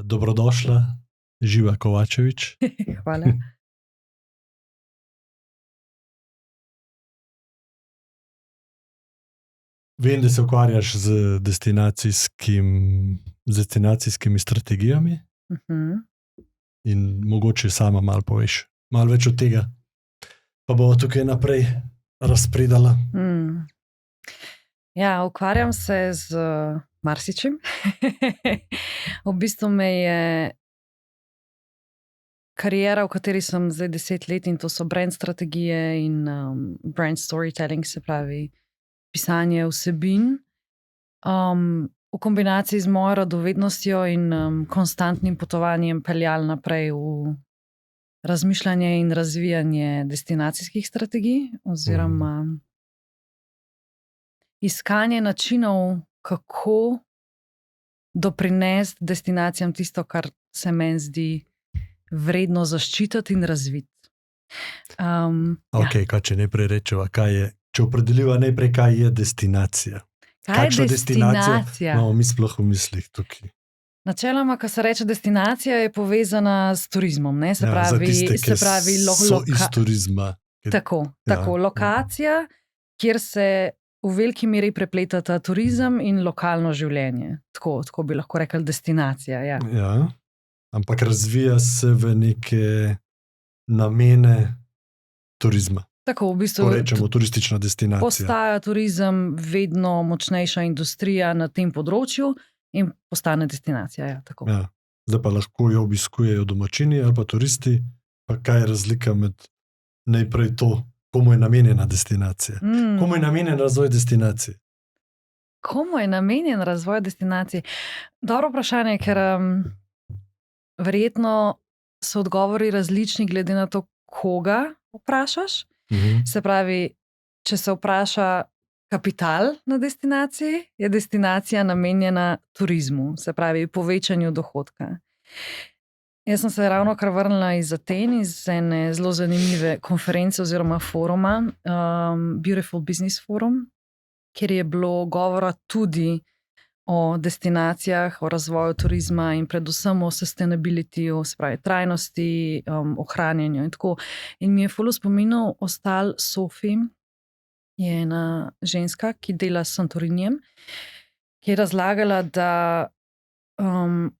Dobrodošla, Živa Kovačevič. Hvala. Vem, da se ukvarjaš z destinacijskimi strategijami in mogoče sama malo poveš. Malo več od tega, pa bomo tukaj naprej razpredala. Ja, ukvarjam se z marsičim. V bistvu me je kariera, v kateri sem zdaj 10 let, in to so brand strategije in brand storytelling, se pravi pisanje vsebin, v kombinaciji z mojo radovednostjo in konstantnim potovanjem peljal naprej v razmišljanje in razvijanje destinacijskih strategij oziroma iskanje načinov, kako doprinesti destinacijam tisto, kar se meni zdi vredno zaščititi in razviti. Ok, kaj če najprej rečeva, če opredeliva najprej, kaj je destinacija. Kaj je destinacija? Imamo mi sploh v mislih tukaj. Načeloma, ko se reče destinacija, je povezana s turizmom, ne? Se pravi, so iz turizma. Tako, lokacija, kjer se v veliki meri prepletata turizem in lokalno življenje. Tako bi lahko rekli destinacija. Ja, ampak razvija se v neke namene turizma. Tako, v bistvu, ko rečemo turistična destinacija. Postaja turizem vedno močnejša industrija na tem področju in postane destinacija. Ja. Zdaj pa lahko jo obiskujejo domačini ali pa turisti. Pa kaj je razlika med najprej to, komu je namenjena destinacija? Komu je namenjen razvoj destinacije? Komu je namenjen razvoj destinacije? Dobro vprašanje, ker verjetno so odgovori različni glede na to, koga vprašaš. Se pravi, če se vpraša kapital na destinaciji, je destinacija namenjena turizmu, se pravi povečanju dohodka. Jaz sem se ravnokar vrnila iz Aten, iz ene zelo zanimive konference oziroma foruma, Beautiful Business Forum, kjer je bilo govora tudi o destinacijah, o razvoju turizma in predvsem o sustainabilityju, se pravi trajnosti, ohranjanju in tako. In mi je ful v spominu ostal Sofi, je ena ženska, ki dela s Santorinijem, ki je razlagala, da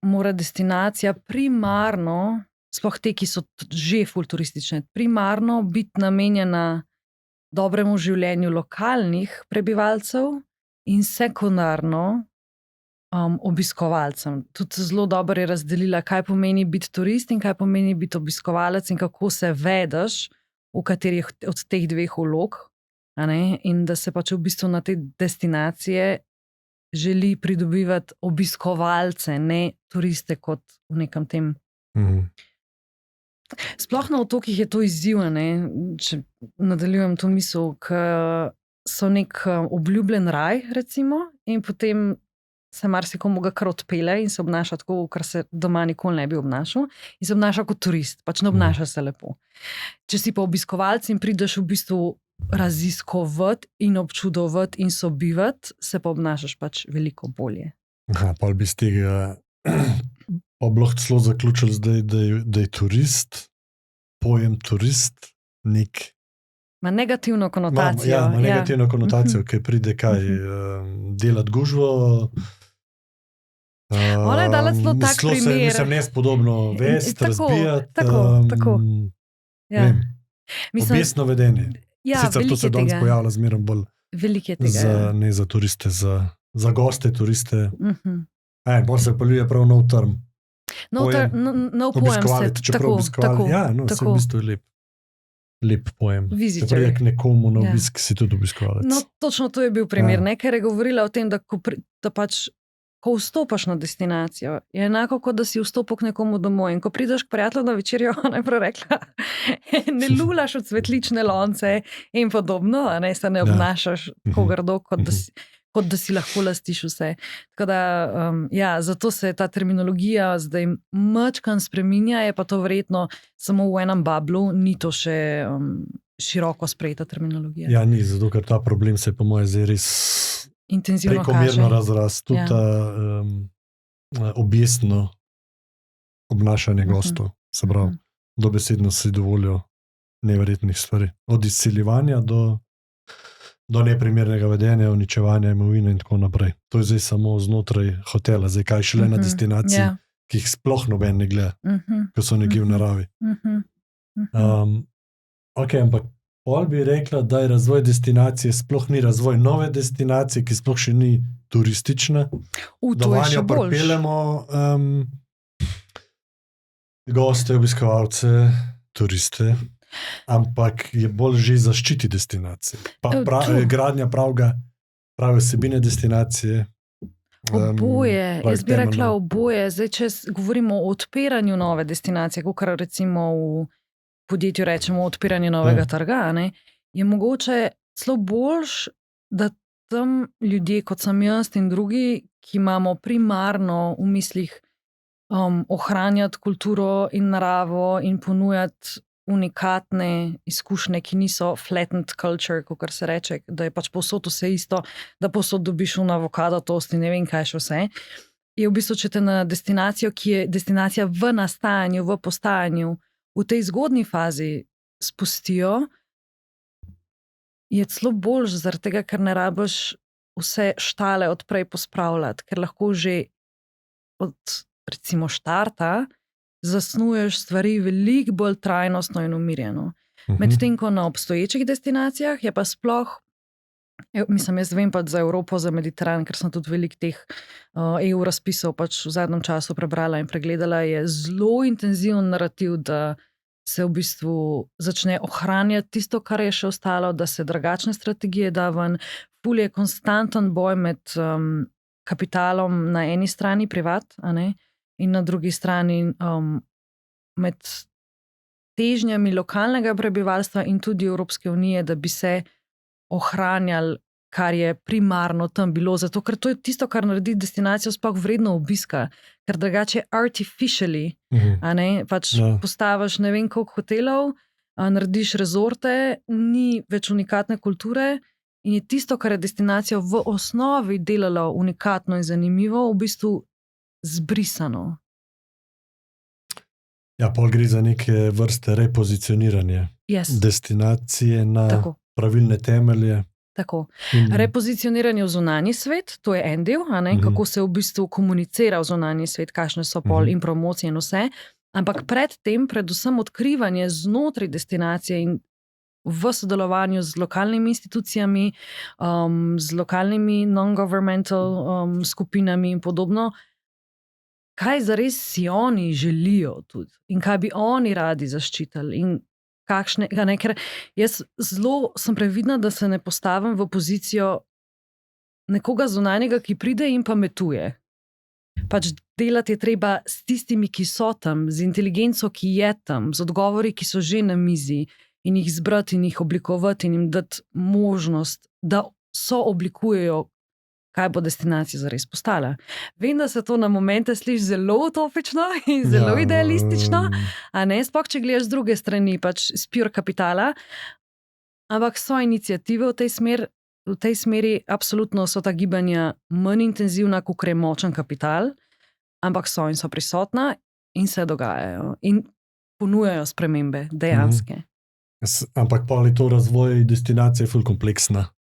mora destinacija primarno, sploh te, ki so že ful turistične, primarno biti namenjena dobremu življenju lokalnih prebivalcev in sekundarno obiskovalcem. Tudi zelo dobro je razdelila, kaj pomeni biti turist in kaj pomeni biti obiskovalec in kako se vedeš v katerih od teh dveh vlog, in da se pač v bistvu na te destinacije želi pridobivati obiskovalce, ne turiste kot v nekem tem. Sploh na otokih je to izziv, če nadaljujem to misel, ker so nek obljubljen raj, recimo, in potem se marsikomu ga kar odpele in se obnaša tako, kar se doma nikoli ne bi obnašal, in se obnaša kot turist, pač ne obnaša se lepo. Če si pa obiskovalci in prideš v bistvu raziskovati in občudovati in sobivati, se pa obnašaš pač veliko bolje. Pa bi z tega pa bi lahko celo zaključili zdaj, da je turist, pojem turist, nek Ma negativno konotacijo. Ima negativno konotacijo, ki pride kaj delati gužvo. Ona je dala celo tak primer. Mislim, nespodobno vest, razbijati. Tako. Objestno vedenje. Sicer to se danes pojavlja zmeraj bolj ne za turiste, za goste turiste. Bolj se poljuje prav nov term. Nov pojem se. Čeprav obiskovali. Se v bistvu je lep pojem. Se pravi, k nekomu na obisk si tudi obiskovalec. Točno to je bil primer, ker je govorila o tem, da pač ko vstopaš na destinacijo, je enako, kot da si vstopil k nekomu domov. In ko prideš k prijatelju na večerjo, ona je prav rekla, ne lulaš v cvetlične lonce in podobno, se ne obnašaš tako grdo, kot da si lahko lastiš vse. Tako da, zato se ta terminologija zdaj majčkeno spreminja, je pa to verjetno samo v enem bablu, ni to še široko sprejeta terminologija. Ja, ni, zato ker ta problem se po moje zdaj res intenzivno prekomerno razrast, tudi ta objestno obnašanje gostov. Se pravi, dobesedno si dovolijo neverjetnih stvari. Od izsiljevanja do neprimernega vedenja, uničevanja imovine in tako naprej. To je zdaj samo znotraj hotela, zdaj kaj šele na destinaciji, ki jih sploh noben ne gleda, ko so nekje v naravi. Ok, ampak pol bi rekla, da je razvoj destinacije sploh ni razvoj nove destinacije, ki sploh še ni turistična. Da vanjo pripeljemo goste, obiskovalce, turiste, ampak je bolj že zaščiti destinacije. Pa gradnja prave vsebine destinacije. Oboje, jaz bi rekla oboje. Zdaj, če govorimo o odpiranju nove destinacije, kot recimo v podjetju rečemo odpiranje novega trga, ne, je mogoče celo boljš, da tam ljudje, kot sem jaz in drugi, ki imamo primarno v mislih ohranjati kulturo in naravo in ponujati unikatne izkušnje, ki niso flattened culture, kot se reče, da je pač povsod vse isto, da povsod dobiš avokado toast in ne vem kaj še vse, je v bistvu, če te na destinacijo, ki je destinacija v nastajanju, v postajanju, v tej zgodnji fazi spustijo, je celo boljš zaradi tega, ker ne rabiš vse štale odprej pospravljati, ker lahko že od recimo štarta zasnuješ stvari veliko bolj trajnostno in umirjeno. Medtem ko na obstoječih destinacijah je pa sploh, mislim, jaz vem pa za Evropo, za Mediteran, ker sem tudi veliko teh EU razpisov pač v zadnjem času prebrala in pregledala, je zelo intenziven narativ, da se v bistvu začne ohranjati tisto, kar je še ostalo, da se drugačne strategije da ven. Ful je konstanten boj med kapitalom na eni strani, privat, a ne, in na drugi strani med težnjami lokalnega prebivalstva in tudi Evropske unije, da bi se ohranjali, kar je primarno tam bilo. Zato, ker to je tisto, kar naredi destinacijo sploh vredno obiska, ker drugače artificially, a ne, pač postaviš ne vem koliko hotelov, narediš rezorte, ni več unikatne kulture in je tisto, kar je destinacijo v osnovi delalo unikatno in zanimivo, v bistvu zbrisano. Ja, pol gre za neke vrste repozicioniranje destinacije na pravilne temelje. Tako. Repozicioniranje v zunanji svet, to je en del, a ne, kako se v bistvu komunicira v zunanji svet, kakšne so pol in promocije in vse, ampak predtem predvsem odkrivanje znotraj destinacije in v sodelovanju z lokalnimi institucijami, z lokalnimi non-governmental skupinami in podobno, kaj zares si oni želijo tudi in kaj bi oni radi zaščitili in kakšne, ne, ker jaz zelo sem previdna, da se ne postavim v pozicijo nekoga zunanjega, ki pride in pametuje. Pač delati je treba s tistimi, ki so tam, z inteligenco, ki je tam, z odgovori, ki so že na mizi in jih zbrati in jih oblikovati in jim dati možnost, da so oblikujejo, kaj bo destinacija zares postala. Vem, da se to na momente sliši zelo utopično in zelo idealistično, a ne, sploh če gledaš z druge strani, pač z pure kapitala, ampak so iniciative v tej smeri, absolutno so ta gibanja manj intenzivna, kakor je močen kapital, ampak so in so prisotna in se dogajajo in ponujajo spremembe, dejanske. Ampak pa ali to razvoj destinacije je ful kompleksna.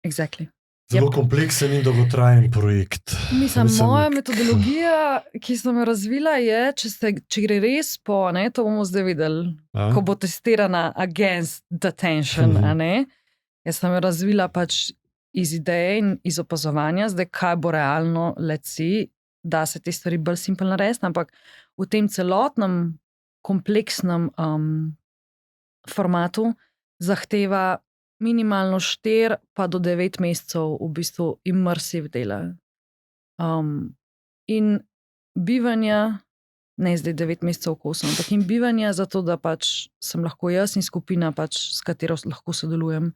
Exactly. Zelo kompleksen in dolgotrajen projekt. Mislim, moja metodologija, ki sem jo razvila, je, če gre res po, ne, to bomo zdaj videli, ko bo testirana against detention, a ne. Jaz sem jo razvila pač iz ideje in iz opazovanja, zdaj kaj bo realno, let's see, da se te stvari bolj simpel narediti, ampak v tem celotnem kompleksnem formatu zahteva minimalno 4 pa do 9 mesecev v bistvu immersive dela. In bivanja, ne zdaj 9 mesecev kosom, ampak in bivanja zato, da pač sem lahko jaz in skupina pač, s katero lahko sodelujem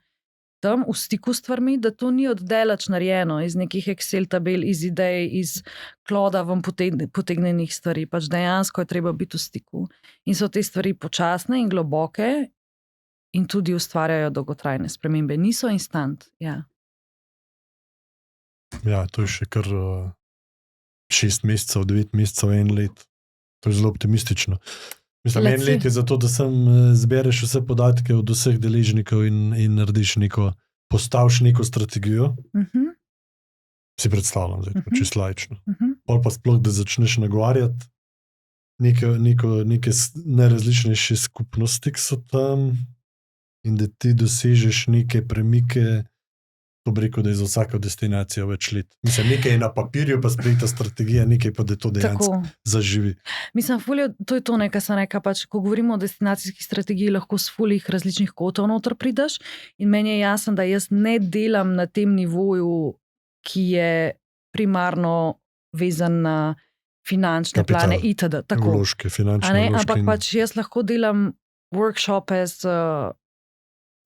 tam v stiku s stvarmi, da to ni oddelač narejeno iz nekih Excel tabel, iz idej, iz kloda vam potegnenih stvari, pač dejansko je treba biti v stiku. In so te stvari počasne in globoke in tudi ustvarjajo dolgotrajne spremembe. Niso instant, ja. Ja, to je še kar 6 mesecev, 9 mesecev, 1 let. To je zelo optimistično. Mislim, Let's en let je zato, da zbereš vse podatke od vseh deležnikov in narediš postaviš neko strategijo. Si predstavljam, zdaj, čisto laično. Pol pa sploh, da začneš nagovarjati neke najrazličnejše skupnosti, ki so tam, in da ti dosežeš neke premike, to bi rekel, da je za vsako destinacijo več let. Mislim, nekaj je na papirju, pa sprejeta strategija, nekaj pa da to dejansko zaživi. Mislim, fuljo, to je to, kar sem rekla, pač, ko govorimo o destinacijski strategiji, lahko s fuljih različnih kotov noter prideš in meni je jasno, da jaz ne delam na tem nivoju, ki je primarno vezan na finančne plane itd. Tako. Vložke, finančne vložke. Ampak pač jaz lahko delam workshope z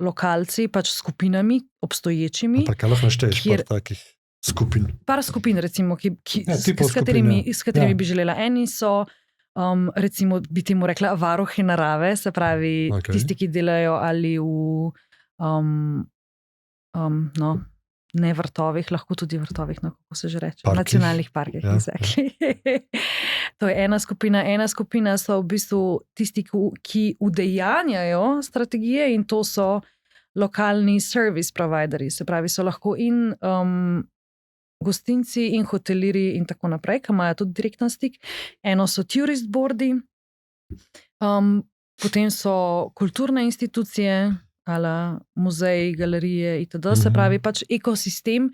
lokalci, pač skupinami, obstoječimi. Ampak kaj lahko našteješ par takih skupin? Par skupin, recimo, s katerimi bi želela. Eni so, recimo, bi ti mu rekla, varuhi narave, se pravi, tisti, ki delajo ali v ne vrtovih, lahko tudi vrtovih, kako se že reče, v nacionalnih parkih. Ja. Exactly. To je ena skupina. Ena skupina so v bistvu tisti, ki udejanjajo strategije in to so lokalni service providerji, se pravi, so lahko in gostinci in hotelirji in tako naprej, ki imajo tudi direktno stik. Eno so tourist boardi, potem so kulturne institucije, ali muzeji, galerije itd. Se pravi, pač ekosistem,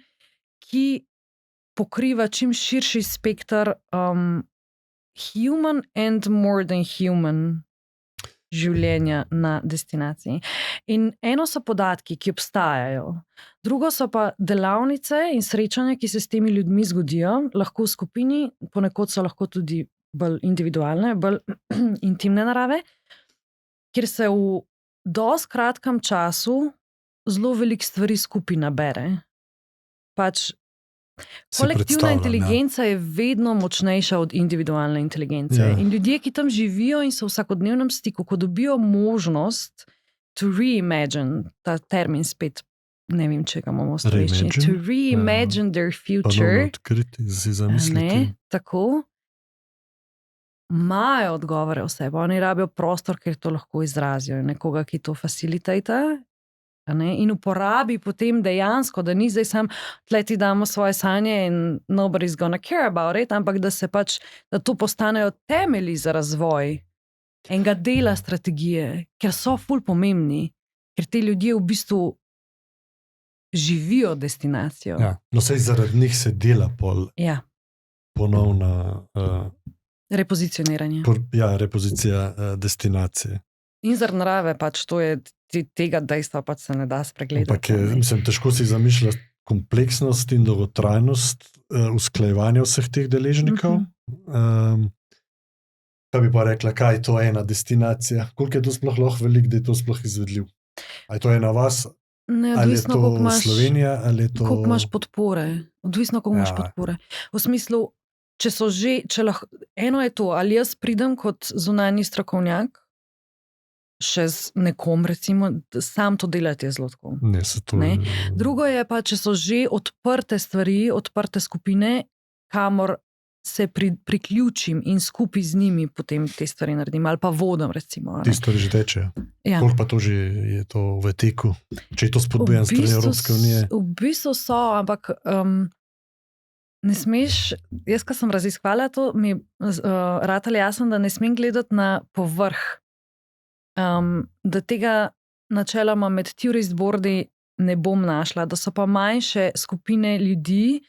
ki pokriva čim širši spektar human and more than human življenja na destinaciji. In eno so podatki, ki obstajajo, drugo so pa delavnice in srečanja, ki se s temi ljudmi zgodijo, lahko v skupini, ponekod so lahko tudi bolj individualne, bolj intimne narave, kjer se v dosti kratkem času zelo veliko stvari skupaj nabere. Pač kolektivna inteligenca je vedno močnejša od individualne inteligence. Ja. In ljudje, ki tam živijo in so v vsakodnevnem stiku, ko dobijo možnost to reimagine, ta termin spet, ne vem, če ga imamo v slovenščini, to reimagine their future. Odkriti, si zamisliti. Tako. Imajo odgovore o sebi, oni rabijo prostor, kjer to lahko izrazijo, nekoga, ki to facilitata in uporabi potem dejansko, da ni zdaj sam tle ti damo svoje sanje in nobody's gonna care about it, ampak da se pač, da to postanejo temelji za razvoj enega dela strategije, ker so ful pomembni, ker te ljudje v bistvu živijo destinacijo. Ja, no sej zaradi njih se dela ponovna repozicioniranje. Repozicija destinacije. In zaradi narave, pač to je tega dejstva pač se ne da spregledati. Ampak je, težko si zamišljati kompleksnost in dolgotrajnost usklajevanja vseh teh deležnikov. Kaj bi pa rekla, kaj je to ena destinacija? Koliko je to sploh lahko veliko, da je to sploh izvedljiv? A je to ena vas? Ali je to Slovenija? Koliko imaš podpore? Odvisno, koliko imaš podpore. V smislu, če so že, eno je to, ali jaz pridem kot zunanji strokovnjak, še z nekom, recimo, sam to delati je zelo tako. Drugo je pa, če so že odprte stvari, odprte skupine, kamor se priključim in skupaj z njimi potem te stvari naredim, ali pa vodam, recimo. Ti stvari že tečejo. Ja. Koliko pa to že je to v teku? Če je to spodbujeno strani Evropske unije? V bistvu so, ampak ne smeš, jaz, ko sem raziskvala to, mi ratalo jasno, da ne smem gledati na povrh. Da tega načeloma med tourist boardi ne bom našla, da so pa manjše skupine ljudi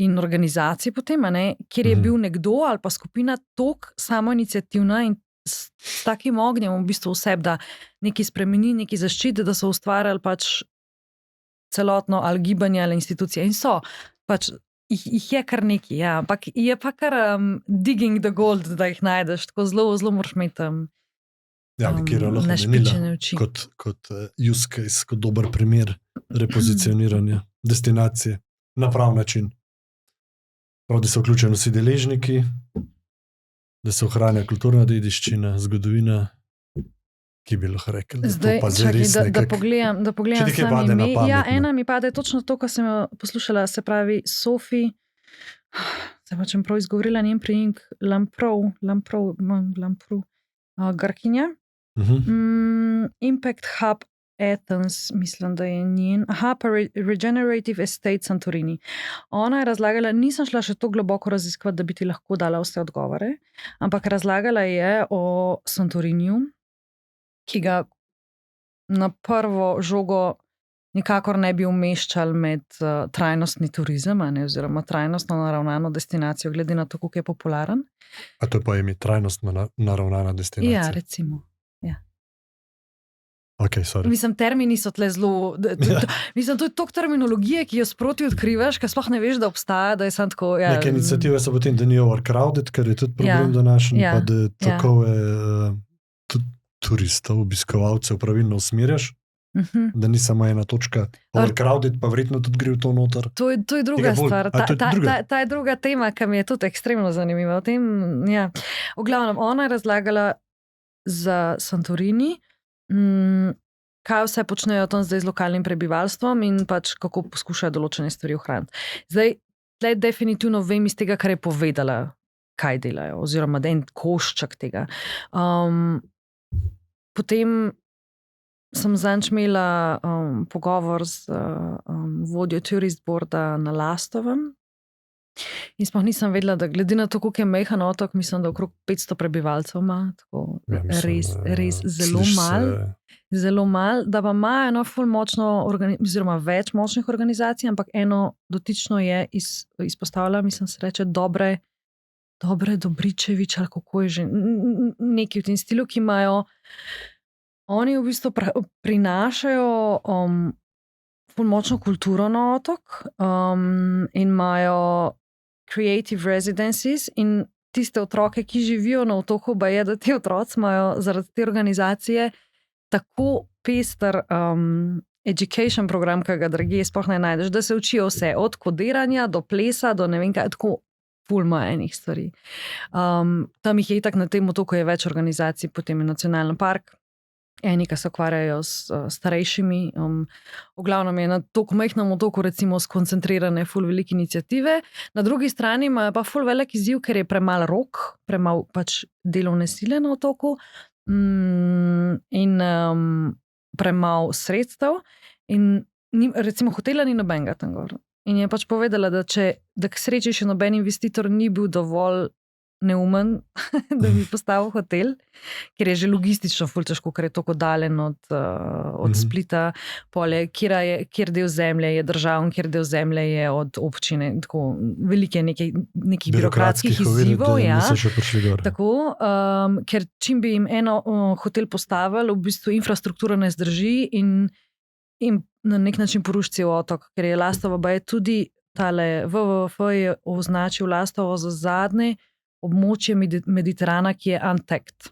in organizacij potem, kjer je bil nekdo ali pa skupina tok samoiniciativna in s takim ognjem v bistvu vseb, da nekaj spremeni, nekaj zaščite, da so ustvarjali pač celotno ali gibanje ali institucije. In so, pač jih je kar nekaj, ja, ampak je pa kar digging the gold, da jih najdeš, tako zelo, zelo moraš imeti našpičene oči. Kot use case, kot dober primer repozicioniranja destinacije na prav način. Prav, da so vključeni vsi deležniki, da se ohranja kulturna dediščina, zgodovina, ki bi lahko rekli, zdaj, to pa zdaj res da pogledam sami ime. Ja, ena mi pade točno to, kar sem jo poslušala, se pravi Sophie, če prav izgovorila njen priimek, Lamprou, Grkinja. Impact Hub Athens, mislim, da je njen. Pa Regenerative Estate Santorini. Ona je razlagala, nisem šla še to globoko raziskovati, da bi ti lahko dala vse odgovore, ampak razlagala je o Santoriniju, ki ga na prvo žogo nikakor ne bi umeščali med trajnostni turizem, oziroma trajnostno naravnano destinacijo, glede na to, koliko je popularen. A to pa je trajnostno naravnana destinacija? Ja, recimo. Okay, mislim, termini so tle zelo. Mislim, to je toliko terminologije, ki jo sproti odkrivaš, ker sploh ne veš, da obstaja, da je samo tako. Ja. Neke iniciative so potem, da ni overcrowded, ker je tudi problem današnji, pa da tako tudi turistov, obiskovalcev pravilno usmerjaš, da ni samo ena točka overcrowded, pa verjetno tudi gre v to noter. To je druga stvar. Ta je druga tema, ki mi je tudi ekstremno zanimiva. V glavnem, ona je razlagala za Santorini, kaj vse počnejo tam zdaj z lokalnim prebivalstvom in pač kako poskušajo določene stvari ohraniti. Zdaj, tle definitivno vem iz tega, kar je povedala, kaj delajo, oziroma da je en košček tega. Potem sem zanj imela pogovor z vodjo tourist boarda na Lastovem in sploh nisem vedela, da glede na to, koliko je majhen otok, mislim, da okrog 500 prebivalcev ima, tako res zelo malo, da pa imajo ful močno, oziroma več močnih organizacij, ampak eno dotično je izpostavila, mislim, se reče Dobre Dobričevič, ali kako je že, neki v tem stilu, ki imajo, oni v bistvu prinašajo ful močno kulturo na otok in imajo creative residencies in tiste otroke, ki živijo na otoku, pa je, da ti otroci imajo zaradi te organizacije tako pester education program, ki ga drugje sploh ne najdeš, da se učijo vse, od kodiranja do plesa, do ne vem kaj, tako ful ima enih stvari. Tam jih je itak na tem otoku je več organizacij, potem je nacionalni park, eni, ki se ukvarjajo s starejšimi. V glavnem je na toliko majhnem otoku recimo skoncentrirane ful velike iniciative, na drugi strani ima pa ful velik izziv, ker je premalo rok, premalo pač delovne sile na otoku in premalo sredstev in recimo hotela ni nobenega tam gor. In je pač povedala, da k sreči še noben investitor ni bil dovolj neumen, da bi postavil hotel, ker je že logistično ful težko, ker je toliko dalen od Splita, kjer del zemlje je državn, kjer del zemlje je od občine, tako velike nekih birokratskih izzivov. Tako, ker čim bi jim eno hotel postavili, v bistvu infrastruktura ne zdrži in na nek način poruši cel otok, ker je Lastovo baje tudi tale WWF je označil Lastovo za zadnje območje Mediterana, ki je untapped.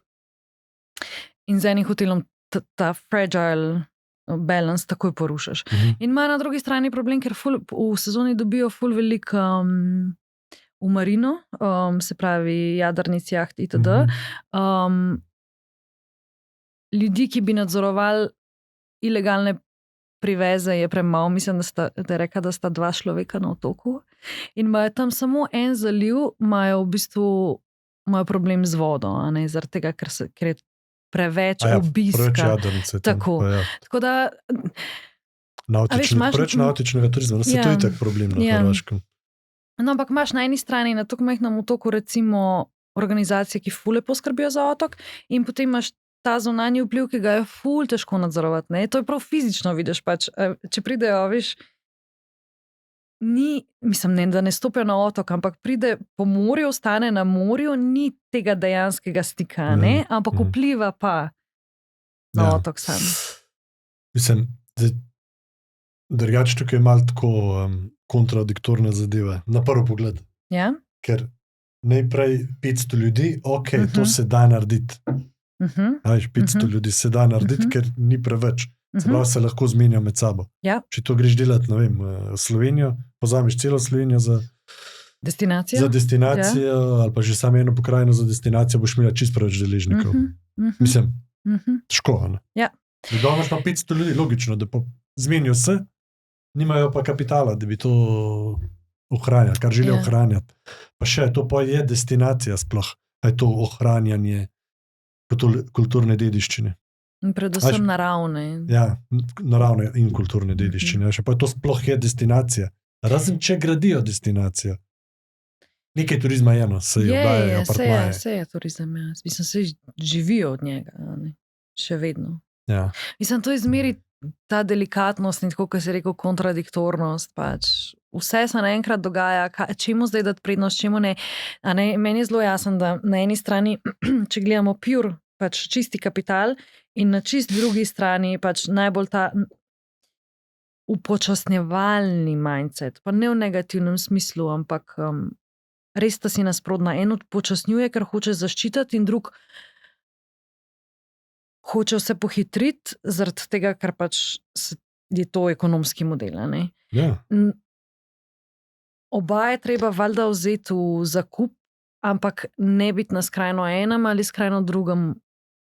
In z enim hotelom ta fragile balance takoj porušaš. In ima na drugi strani problem, ker v sezoni dobijo ful velik v marino, se pravi jadrnic, jaht itd. Ljudi, ki bi nadzorovali ilegalne priveze, je premalo. Mislim, da je rekla, da sta 2 človeka na otoku in imajo tam samo en zaliv, imajo v bistvu problem z vodo, zaradi tega, ker je preveč obiska. Preveč jadrnice. Tako da preveč nautičnega turizma, se to je tak problem na Hrvaškem. No, ampak imaš na eni strani na tako majhnem otoku recimo organizacije, ki ful lepo skrbijo za otok in potem imaš ta zunanji vpliv, ki ga je ful težko nadzorovati. To je prav fizično, vidiš pač. Če pridejo, veš, mislim, da ne stopijo na otok, ampak pride po morju, ostane na morju, ni tega dejanskega stika, ampak vpliva pa na otok sam. Mislim, drugače tukaj je malo tako kontradiktorne zadeve, na prvi pogled. Ja? Ker najprej 500 ljudi, to se da narediti. 500 ljudi se da narediti, ker ni preveč. Se pravi, se lahko zmenja med sabo. Če to greš delati, ne vem, Slovenijo, pozamiš celo Slovenijo za destinacijo, ali pa že samo eno pokrajino za destinacijo, boš imela čisto preveč deležnikov. Mislim, težko, ne? Da imaš pa 500 ljudi, logično, da zmenijo se, nimajo pa kapitala, da bi to ohranjati, kar želijo Ja. ohranjati. Pa še to pa je destinacija sploh, je to ohranjanje kulturne dediščine. In predvsem naravne. Ja, naravne in kulturne dediščine. Še pa to sploh je destinacija. Razen če gradijo destinacijo. Nekaj turizma je, no, se oddajajo apartmaje. Vse je turizem, ja. Mislim, se živijo od njega, ne? Še vedno. Ja. Mislim, to izmeri ta delikatnost in tako, kot si rekel, kontradiktornost. Pač. Vse se naenkrat dogaja, čemu zdaj dati prednost, čemu ne. Meni je zelo jasno, da na eni strani, če gledamo pure, pač čisti kapital, in na čist drugi strani pač najbolj ta upočasnjevalni mindset, pa ne v negativnem smislu, ampak res sta si nasprotna. En upočasnjuje, ker hoče zaščititi, in drug hoče vse pohitriti, zaradi tega, ker pač je to ekonomski model. Ja. Oba je treba valjda vzeti v zakup, ampak ne biti na skrajno enem ali skrajno drugem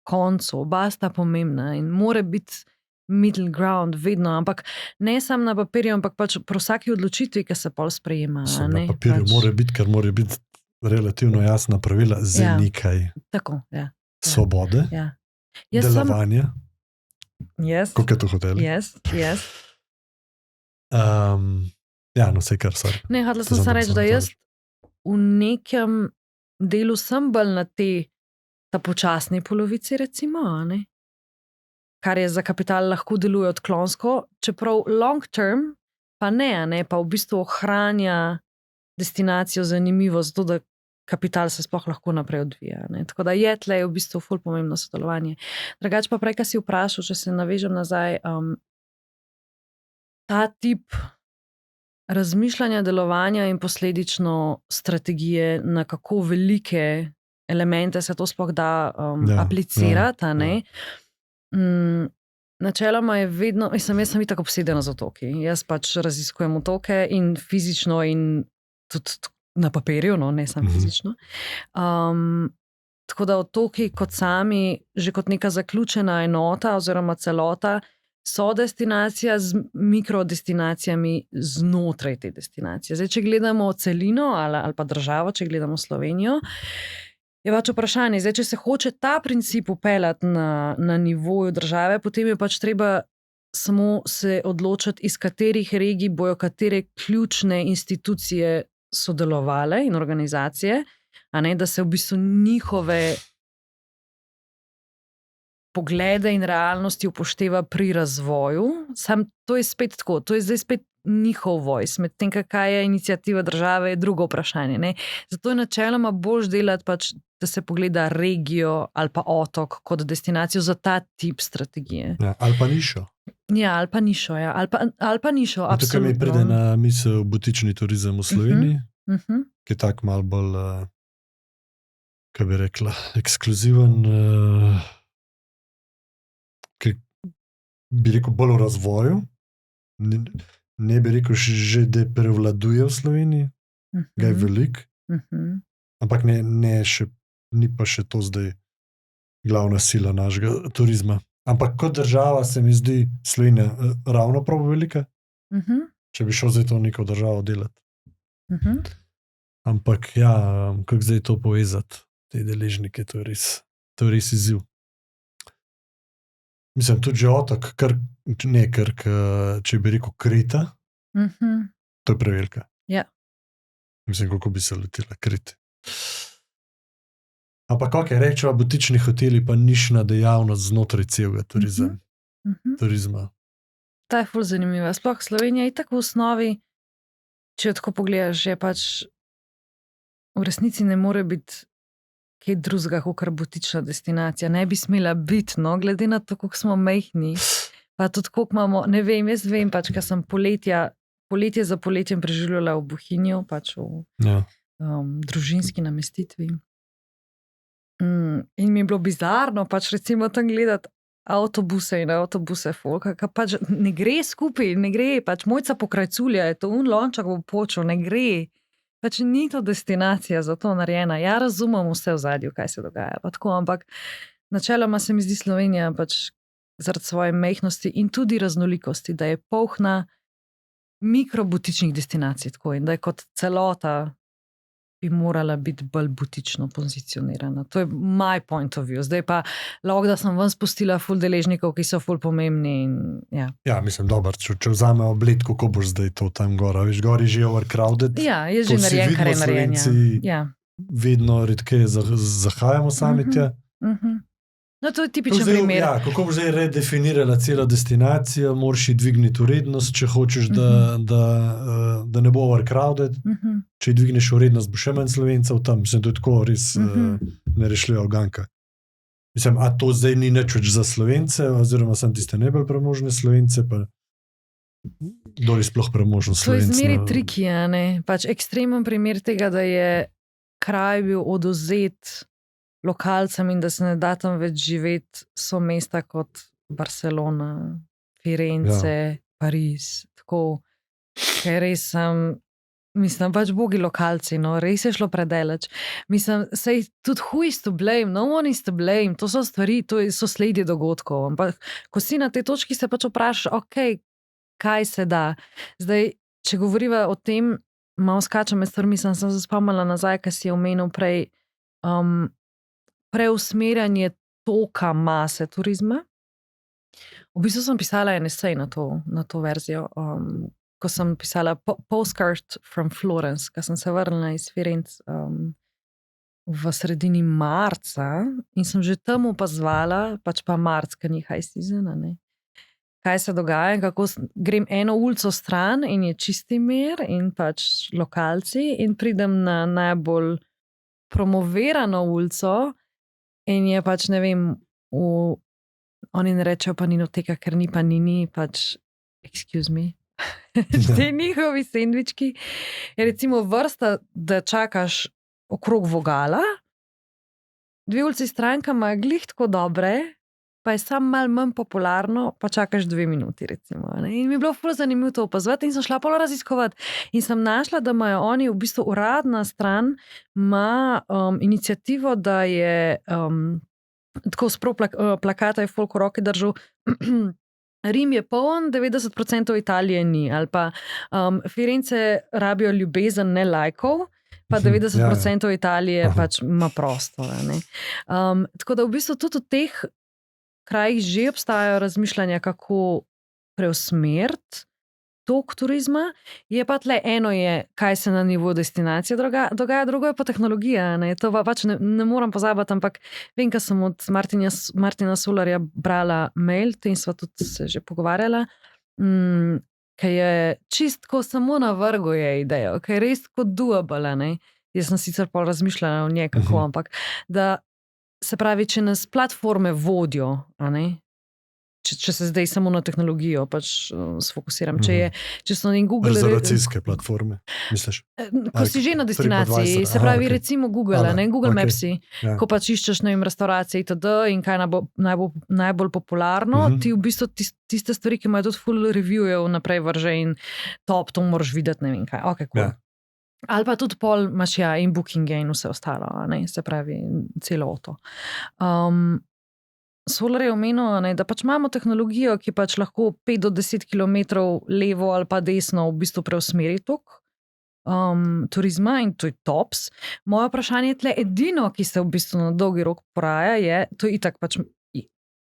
koncu. Oba sta pomembna in mora biti middle ground vedno, ampak ne samo na papirju, ampak pač pri vsaki odločitvi, ki se pol sprejema. Na papirju mora biti, ker mora biti relativno jasna pravila za nekaj. Tako, ja. Svobode, delovanja. Kako je to hotel? Yes. Ja, no, vse kar so. Ne, hodila sem se reči, da jaz v nekem delu sem bolj na ta počasni polovici, recimo, ne? Kar je za kapital lahko deluje odklonsko, čeprav long term pa ne, pa v bistvu ohranja destinacijo zanimivo, zato da kapital se sploh lahko naprej odvija. Ne? Tako da je tle v bistvu ful pomembno sodelovanje. Drugače pa prej, kar si vprašal, če se navežem nazaj, ta tip razmišljanja, delovanja in posledično strategije, na kako velike elemente se to sploh da aplicirati, ne? Načeloma je vedno, jaz sem itak obsedena z otoki. Jaz pač raziskujem otoke in fizično in tudi na papirju, no, ne samo fizično. Tako da otoki kot sami, že kot neka zaključena enota oziroma celota, so destinacija z mikrodestinacijami znotraj te destinacije. Zdaj, če gledamo celino ali pa državo, če gledamo Slovenijo, je pač vprašanje, zdaj, če se hoče ta princip upeljati na nivoju države, potem je pač treba samo se odločiti, iz katerih regij bojo katere ključne institucije sodelovale in organizacije, a ne, da se v bistvu njihove poglede in realnosti upošteva pri razvoju. Sam to je spet tako, to je zdaj spet njihov voice, medtem kaj je iniciativa države, je drugo vprašanje. Ne? Zato je načeloma boljš delati pač, da se pogleda regijo ali pa otok kot destinacijo za ta tip strategije. Ja, ali pa nišo. Ja, ali pa nišo, ja. Ali pa nišo, absolutno. Tukaj mi pride na misel butični turizem v Sloveniji, ki je tak malo bolj, kaj bi rekla, ekskluziven, ki bi rekel bolj v razvoju. Ne bi rekel že, da prevladuje v Sloveniji, ga je veliko, ampak ni pa še to zdaj glavna sila našega turizma. Ampak kot država se mi zdi Slovenija ravno prav velika, če bi šel zdaj to neko državo delati. Ampak ja, kako zdaj to povezati, te deležnike, to je res izziv. Mislim, tudi že otok, Krk, če bi rekel Kreta, to je prevelika. Ja. Mislim, kako bi se letela Krete. Ampak kako je rečeva, butični hoteli pa nišna dejavnost znotraj celega turizma. Ta je ful zanimiva. Sploh Slovenija je tako v osnovi, če tako pogledaš, je pač v resnici ne more biti kaj drugega, kot butična destinacija. Ne bi smela biti, no, glede na to, koliko smo majhni. Pa tudi koliko imamo, ne vem, jaz vem pač, ker sem poletje za poletjem preživljala v Bohinju, pač v družinski namestitvi. In mi je bilo bizarno pač recimo tam gledati avtobuse in avtobuse folka, ki pač ne gre skupaj, ne gre, pač Mojca Pokrajculja je to, lončak bo počel, ne gre. Pač ni to destinacija za to narejena. Ja, razumem vse v zadju, kaj se dogaja, pa tako, ampak načeloma se mi zdi Slovenija pač zaradi svoje majhnosti in tudi raznolikosti, da je polna mikrobutičnih destinacij, tako in da je kot celota bi morala biti bolj butično pozicionirana. To je my point of view. Zdaj pa lahko, da sem vam spustila ful deležnikov, ki so ful pomembni. In, ja. Ja, mislim, dobro, če vzame oblet, kako boš zdaj to tam gora. Veš, gori že overcrowded. Ja, je že narejen, kar je narejen. Ja. Vedno redkeje zahajamo sami tja. No, to je tipičen primer. Ja, kako boš zdaj redefinirala celo destinacijo, moraš dvigniti urednost, če hočeš, da ne bo overcrowded. Če dvigneš urednost, bo še manj Slovencev tam. Mislim, to je tako res nerešljiva uganka. Mislim, a to zdaj ni nič več za Slovence, oziroma sem tiste najbolj premožne Slovence, pa kdo je sploh premožen Slovenc? To je zmeri triki, ne? Pač ekstremen primer tega, da je kraj bil odvzet lokalcem in da se ne da tam več živeti, so mesta kot Barcelona, Firence, Pariz, tako, ker res mislim, pač bogi lokalci, no, res je šlo predaleč. Mislim, sej tudi who is to blame, no one is to blame, to so stvari, to so sledi dogodkov, ampak ko si na tej točki se pač vprašaš, ok, kaj se da. Zdaj, če govoriva o tem, malo skačem med stvarmi, sem se spomnila nazaj, kaj si je omenil prej, preusmerjanje toka mase turizma. V bistvu sem pisala en esej na to verzijo, ko sem pisala Postcard from Florence, ko sem se vrnila iz Firenc v sredini marca in sem že tam opazovala, pač pa marc, ker ni high season, ne? Kaj se dogaja, kako grem eno ulico stran in je čisti mir in pač lokalci in pridem na najbolj promovirano ulico in je pač, ne vem, oni ne rečejo pa ninoteka, ker ni pa nini, pač, excuse me, te njihovi sendvički, je recimo vrsta, da čakaš okrog vogala, 2 ulici stranka ima glih tako dobre, pa je sam malo manj popularno, pa čakaš 2 minuti, recimo. Ne? In mi je bilo ful zanimivo to opazovati in sem šla pol raziskovati in sem našla, da imajo oni v bistvu uradna stran ima inicijativo, da je tako sprav plakata je folk v roki držal Rim je poln, 90% Italije ni, ali pa Firence rabijo ljubezen, ne lajkov, pa 90% Italije pač ima prosto. Ne? Tako da v bistvu tudi v teh krajih že obstajajo razmišljanja, kako preusmeriti tok turizma. Je pa tle eno je, kaj se na nivoju destinacije dogaja, drugo je pa tehnologija. Ne? To pač ne moram pozabiti, ampak vem, ko sem od Martina Solarja brala mail, tem sva tudi se že pogovarjala, ker je čistko samo na vrgu je idejo, ker je res kot doable. Ne? Jaz sem sicer pol razmišljala o njej, kako, ampak da se pravi, če nas platforme vodijo, a ne? Če se zdaj samo na tehnologijo pač sfokusiram. Če so in Google... Rezervacijske platforme, misliš? Ko si že na destinaciji, se pravi recimo Google, ne? Google Mapsi, ko pač iščeš na restauracije itd. In kaj najbolj popularno, ti v bistvu tiste stvari, ki imajo tudi full reviewjev naprej vrže in top, to moraš videti, ne vem kaj. Ok, cool. Ali pa tudi pol imaš in bookinge in vse ostalo, ne? Se pravi celo to. Solar je omenil, da pač imamo tehnologijo, ki pač lahko 5 do 10 km levo ali pa desno v bistvu preusmeri tok turizma in to je tops. Moje vprašanje je tle edino, ki se v bistvu na dolgi rok poraja, je, to je itak pač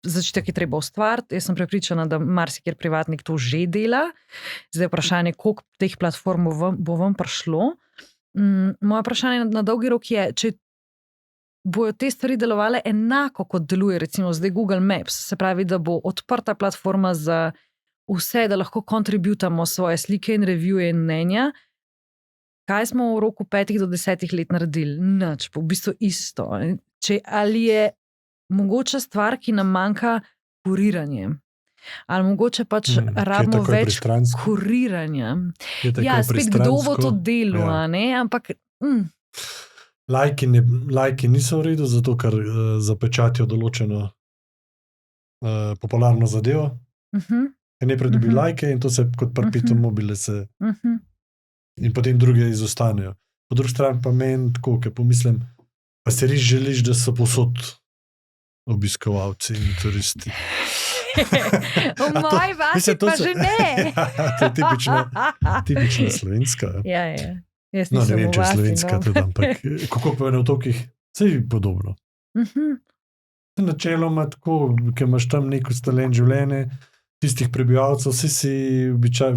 začetek je treba ustvariti. Jaz sem prepričana, da marsikjer privatnik to že dela. Zdaj vprašanje, koliko teh platform bo vam prišlo. Moje vprašanje na dolgi rok je, če bojo te stvari delovale enako, kot deluje recimo zdaj Google Maps, se pravi, da bo odprta platforma za vse, da lahko kontributamo svoje slike in revije in mnenja. Kaj smo v roku 5 do 10 let naredili? Nič, v bistvu isto. Ali je mogoče stvar, ki nam manjka kuriranje? Ali mogoče pač rabimo več kuriranja? Ja, spet kdo bo to delo, ne? Ampak... Lajki niso v redu, zato ker zapečatijo določeno popularno zadevo. Ne pridobi lajke in to se kot prpitom mobile se in potem druge izostanejo. Po drugi strani pa meni tako, ker pomislim, pa si res želiš, da so posod obiskovalci in turisti. V moji vasi pa že ne. To je tipično slovenska. Ja. Jaz No, ne nisem vem, v če je vasi, slovenska no. tudi, ampak kako pa je na otokih, vse je podobno. Načeloma tako, ker imaš tam neko stalno življenje, tistih prebivalcev,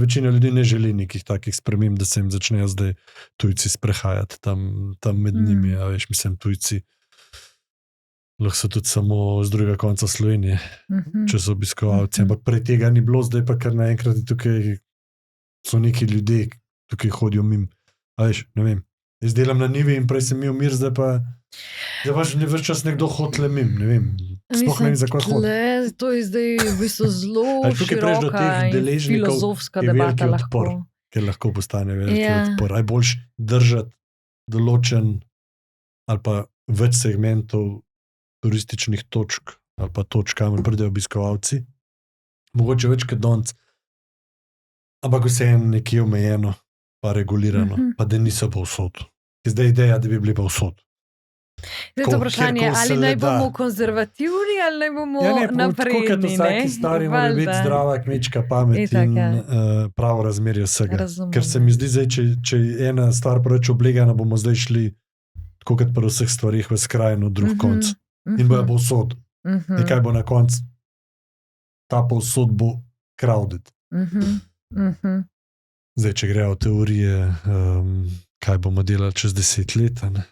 večina ljudi ne želi nekih takih sprememb, da se jim začnejo zdaj tujci sprehajati tam med njimi, a veš, mislim, tujci lahko so tudi samo z drugega konca Slovenije, če so obiskovalci, ampak prej tega ni bilo, zdaj pa kar naenkrat tukaj so neki ljudje, tukaj hodijo mimo, a veš, ne vem, jaz delam na njivi in prej sem imel mir, zdaj pa ne več čas nekdo hotle mimo, ne vem, sploh ne vem, za kaj hodi. To je zdaj v bistvu zelo tukaj prejš do teh široka in deležnikov, filozofska je veliki debata odpor. lahko. Ker lahko postane veliki Ja. odpor. Aj boljš držati določen ali pa več segmentov turističnih točk ali pa točk, kamor pridejo obiskovalci. Mogoče več kot danes, ampak vseeno nekje omejeno, pa regulirano, pa da niso povsod. Je zdaj ideja, da bi bili povsod. Zdaj to vprašanje, kjerkoli se ali le naj da. bomo konzervativni ali naj bomo Tako napredni. kot vsaki stari mora biti Valjda. zdrava kmečka pamet Itak, in ja. pravo razmerje vsega. Razumem. Ker se mi zdi zdaj, če je ena stvar preveč oblegana, bomo zdaj šli, tako kot pri vseh stvarih, v skrajno drug konc. In bojo povsod. In kaj bo na koncu? Ta povsod bo crowded. Zdaj, če grejo v teorije, kaj bomo delali čez 10 let, a ne?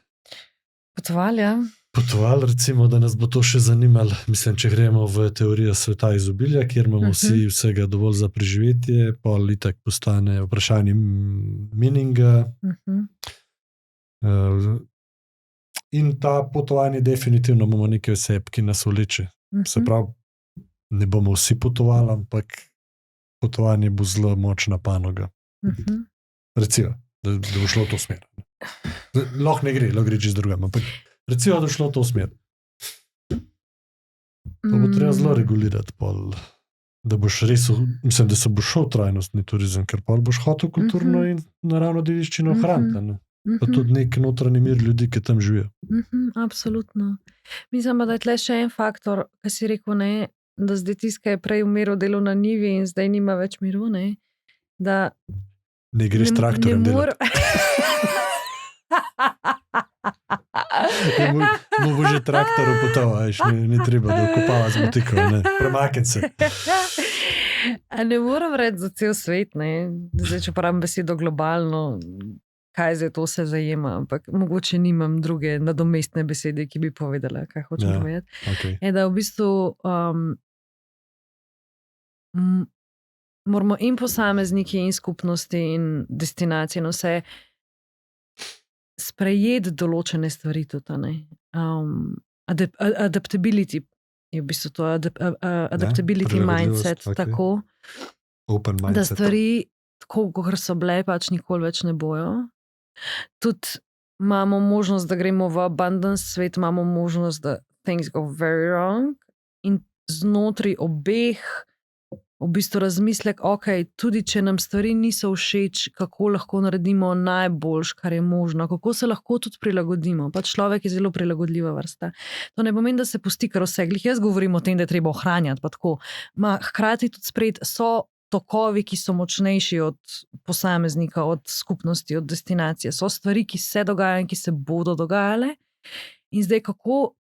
Potovali, ja. Potovali, recimo, da nas bo to še zanimalo. Mislim, če gremo v teorijo sveta izobilja, kjer imamo vsi vsega dovolj za preživetje, pol itak postane vprašanje meaninga. In ta potovanje definitivno imamo nekaj oseb, ki nas vleče. Se pravi, ne bomo vsi potovali, ampak potovanje bo zelo močna panoga. Recimo, da bo šlo v to smer. Lahko ne gre, lahko gre čez drugam, ampak recimo, da bo šlo v to smer. To bo treba zelo regulirati, pol, da boš res, mislim, da se bo šel trajnostni turizem, ker pol boš hotel kulturno in naravno dediščino ohraniti. Pa tudi nek notranji mir ljudi, ki tam živijo. Absolutno. Mislim, da je tle še en faktor, ki si rekel, ne, da zdaj tiska je prej umiral delo na njivi in zdaj nima več miru, ne, da Ne greš s traktorjem delati. Mu bo že traktor upotoval, ni treba, da okopava z motiko, ne, premakniti se. A ne moram reči za cel svet, ne, zdaj, če pravim besedo globalno, kaj zdaj to se zajema, ampak mogoče nimam druge nadomestne besede, ki bi povedala, kaj hočem povedati. Okay. Je, da v bistvu moramo in posamezniki in skupnosti in destinacije in vse sprejeti določene stvari tudi, ne. Adaptability je v bistvu to, adaptability mindset, okay. tako, Open mindset. da stvari, tako kot so bile, pač nikoli več ne bojo. Tudi imamo možnost, da gremo v abundance svet, imamo možnost, da things go very wrong in znotraj obeh v bistvu razmislek, ok, tudi če nam stvari niso všeč, kako lahko naredimo najboljš, kar je možno, kako se lahko tudi prilagodimo. Pač človek je zelo prilagodljiva vrsta. To ne pomeni, da se pusti kar vse. Glih jaz govorim o tem, da je treba ohranjati, pa tako. Hkrati tudi sprejeti so tokovi, ki so močnejši od posameznika, od skupnosti, od destinacije. So stvari, ki se dogajajo in ki se bodo dogajale. In zdaj, kako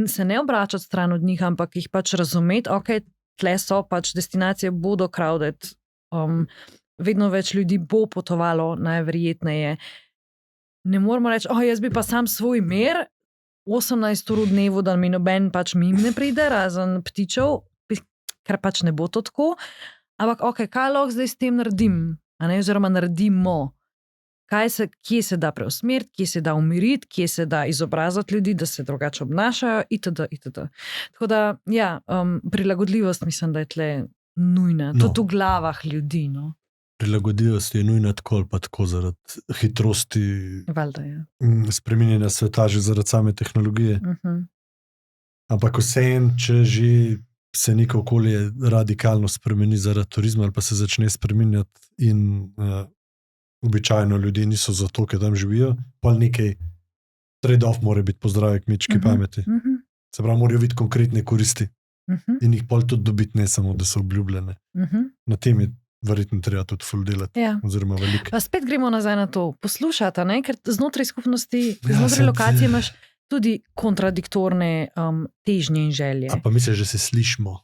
se ne obračati stran od njih, ampak jih pač razumeti, ok, tle so pač destinacije, bodo crowded, vedno več ljudi bo potovalo, najverjetneje. Ne moramo reči, jaz bi pa sam svoj mir, 18 ur v dnevu, da mi noben pač mimo ne pride, razen ptičev, ker pač ne bo to tako. Ampak, ok, kaj lahko zdaj s tem naredim? Oziroma naredimo. Kje se da preusmeriti, kje se da umiriti, kje se da izobraziti ljudi, da se drugače obnašajo, itd. Tako da, ja, prilagodljivost mislim, da je tle nujna. Tudi v glavah ljudi, no. Prilagodljivost je nujna tako ali pa tako zaradi hitrosti Valjda, ja. spreminjanja sveta, že zaradi same tehnologije. Ampak vseeno, če že se neko okolje radikalno spremeni zaradi turizma ali pa se začne spreminjati in običajno ljudje niso zato, ker tam živijo, pa nekaj trade-off mora biti po zdravi kmečki pameti. Se pravi, morajo videti konkretne koristi. in jih pol tudi dobiti, ne samo, da so obljubljene. Na tem je verjetno treba tudi ful delati, oziroma veliko. Pa spet gremo nazaj na to, poslušati, ne? Ker znotraj skupnosti, znotraj lokacije imaš tudi kontradiktorne težnje in želje. A pa misliš, da se slišimo,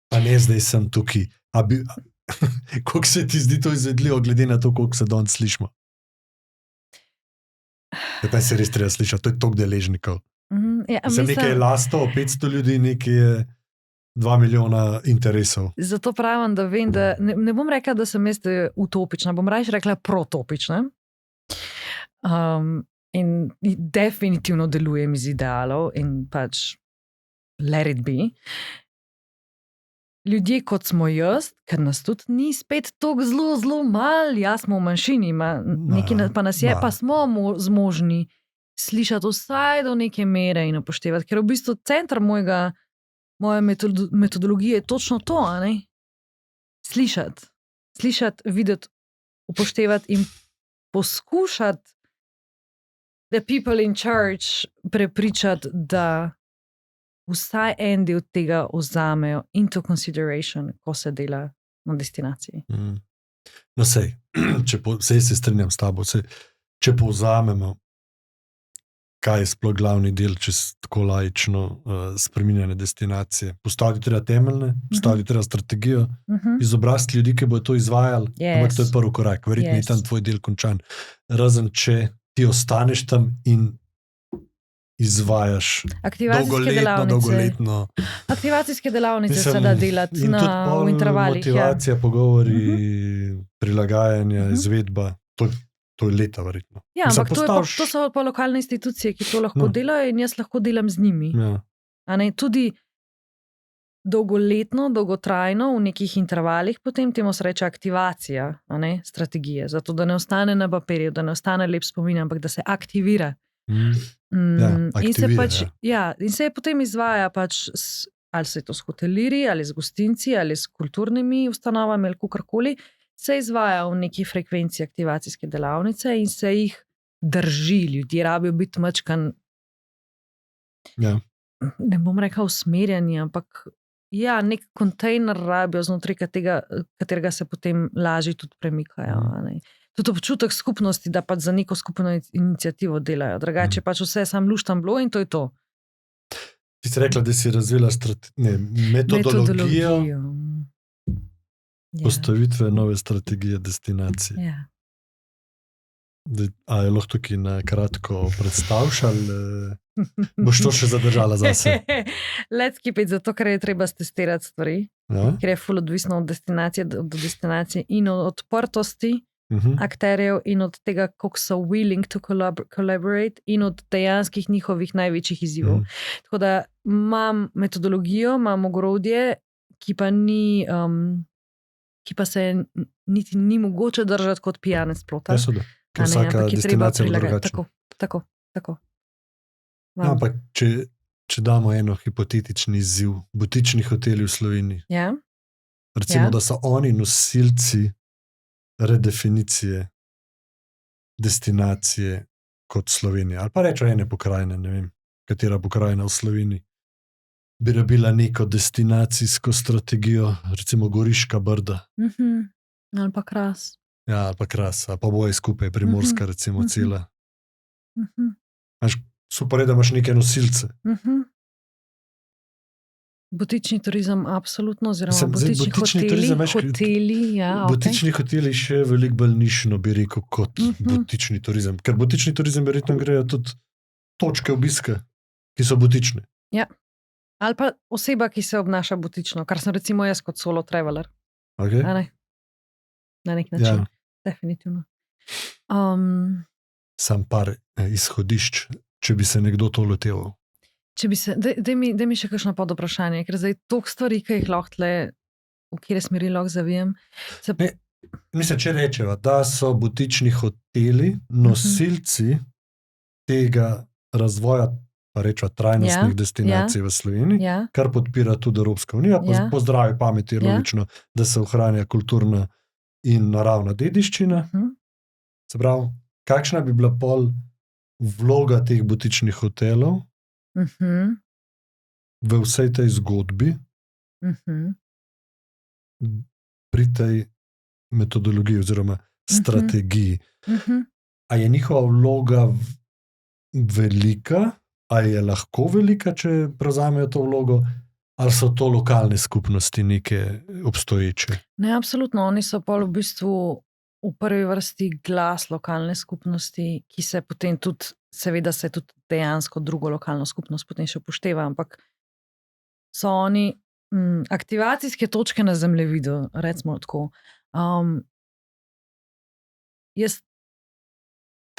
pa ne zdaj sem tukaj. Koliko se ti zdi to izvedljivo, glede na to, koliko se danes slišimo? Taj se res treba slišati, to je toliko deležnikov. Nekaj je lasto, 500 ljudi, nekaj je 2 milijona interesov. Zato pravim, da vem, da ne bom rekla, da sem jaz utopična, bom raje rekla protopična. In definitivno delujem iz idealov in pač let it be. Ljudje, kot smo jaz, ker nas tudi ni spet toliko zelo, zelo malo, jaz smo v manjšini, pa nas je, pa smo zmožni slišati vsaj do neke mere in upoštevati, ker v bistvu center moje metodologije je točno to, a ne? Slišati, videti, upoštevati in poskušati the people in charge prepričati, da vsaj en del tega vzamejo into consideration, ko se dela na destinaciji. No sej se strinjam s tabo, če povzamemo, kaj je sploh glavni del, če tako laično spreminjanje destinacije. Postaviti treba temeljne, postaviti treba strategijo, izobraziti ljudi, ki bodo to izvajali, ampak to je prvi korak, verjetno je tam tvoj del končan. Razen če ti ostaneš tam in izvajaš dolgoletno. Aktivacijske delavnice se da delati v intervalih. Motivacija, pogovori, prilagajanja, izvedba, to je leta verjetno. Ja, ampak to so pa lokalne institucije, ki to lahko delajo in jaz lahko delam z njimi. Tudi dolgoletno, dolgotrajno, v nekih intervalih, potem temu se reče aktivacija strategije, zato da ne ostane na papirju, da ne ostane lep spomin, ampak da se aktivira. In se potem izvaja pač, ali se je to s hotelirji, ali z gostinci, ali s kulturnimi ustanovami, ali kakorkoli, se izvaja v neki frekvenci aktivacijske delavnice in se jih drži. Ljudje rabijo biti mačkan, ne bom rekla usmerjeni, ampak nek kontejner rabijo, znotraj katerega se potem lažje tudi premikajo. Tudi občutek skupnosti, da pač za neko skupno inicijativo delajo. Drugače pač vse sam luštam bilo in to je to. Ti si rekla, da si razvila metodologijo postavitve nove strategije destinacije. A je lahko tukaj na kratko predstavš ali boš to še zadržala zase? Let's keep it, zato ker je treba testirati stvari, ker je ful odvisno od destinacije do destinacije in od odprtosti akterjev in od tega, koliko so willing to collaborate in od dejanskih njihovih največjih izzivov. Tako da imam metodologijo, imam ogrodje, ki pa se niti ni mogoče držati kot pijanec plota. Ker vsaka destinacija bo drugačna. Tako. Ampak, če damo eno hipotetični izziv, butični hoteli v Sloveniji, recimo, da so oni nosilci redefinicije destinacije kot Slovenija, ali pa rečo ene pokrajine, ne vem, katera pokrajina v Sloveniji bi rabila neko destinacijsko strategijo, recimo Goriška Brda. Ali pa Kras. Ja, ali pa Kras, ali pa boje skupaj, Primorska recimo cela. Super je, da imaš neke nosilce. Butični turizem, absolutno, oziroma butični hoteli. Butični hoteli še veliko bolj nišno, bi rekel, kot butični turizem. Ker butični turizem verjetno grejo tudi točke obiska, ki so butične. Ja. Ali pa oseba, ki se obnaša butično, kar sem recimo jaz kot solo traveler. Na nek način. Definitivno. Sam par izhodišč, če bi se nekdo to loteval. Daj mi še kakšno pod vprašanje, ker zdaj toliko stvari, ki jih lahko tle, v kjere smeri lahko zavijem. Mislim, če rečeva, da so butični hoteli nosilci tega razvoja, pa rečeva, trajnostnih destinacij v Sloveniji, kar podpira tudi Evropska unija, po zdravi pameti je logično, da se ohranja kulturna in naravna dediščina. Se pravi, kakšna bi bila pol vloga teh butičnih hotelov v vsej tej zgodbi, pri tej metodologiji oziroma strategiji. A je njihova vloga velika, ali je lahko velika, če prevzamejo to vlogo, ali so to lokalne skupnosti neke obstoječe? Ne, absolutno. Oni so pol v bistvu v prvi vrsti glas lokalne skupnosti, ki se potem tudi, seveda se tudi dejansko drugo lokalno skupnost potem še upošteva, ampak so oni aktivacijske točke na zemljevidu, recimo tako. Jaz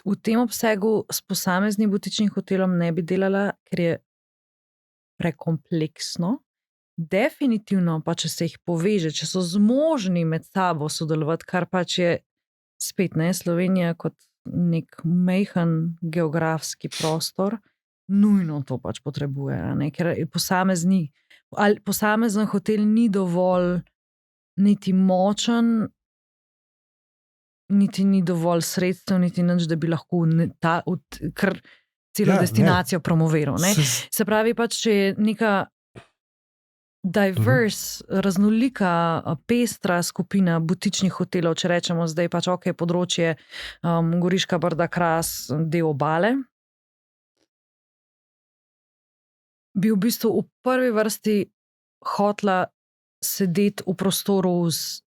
v tem obsegu s posameznim butičnim hotelom ne bi delala, ker je prekompleksno. Definitivno pa, če se jih poveže, če so zmožni med sabo sodelovati, kar pač je spet ne, Slovenija kot nek majhen geografski prostor, nujno to pač potrebuje, ne? Ker posamezen hotel ni dovolj niti močen, niti ni dovolj sredstev, niti nič, da bi lahko kar celo destinacijo promoviral. Ne? Se pravi pač, če je neka diverse, raznolika, pestra skupina butičnih hotelov, če rečemo zdaj pač ok, področje Goriška Brda, Kras, del obale, bi v bistvu v prvi vrsti hotla sedeti v prostoru z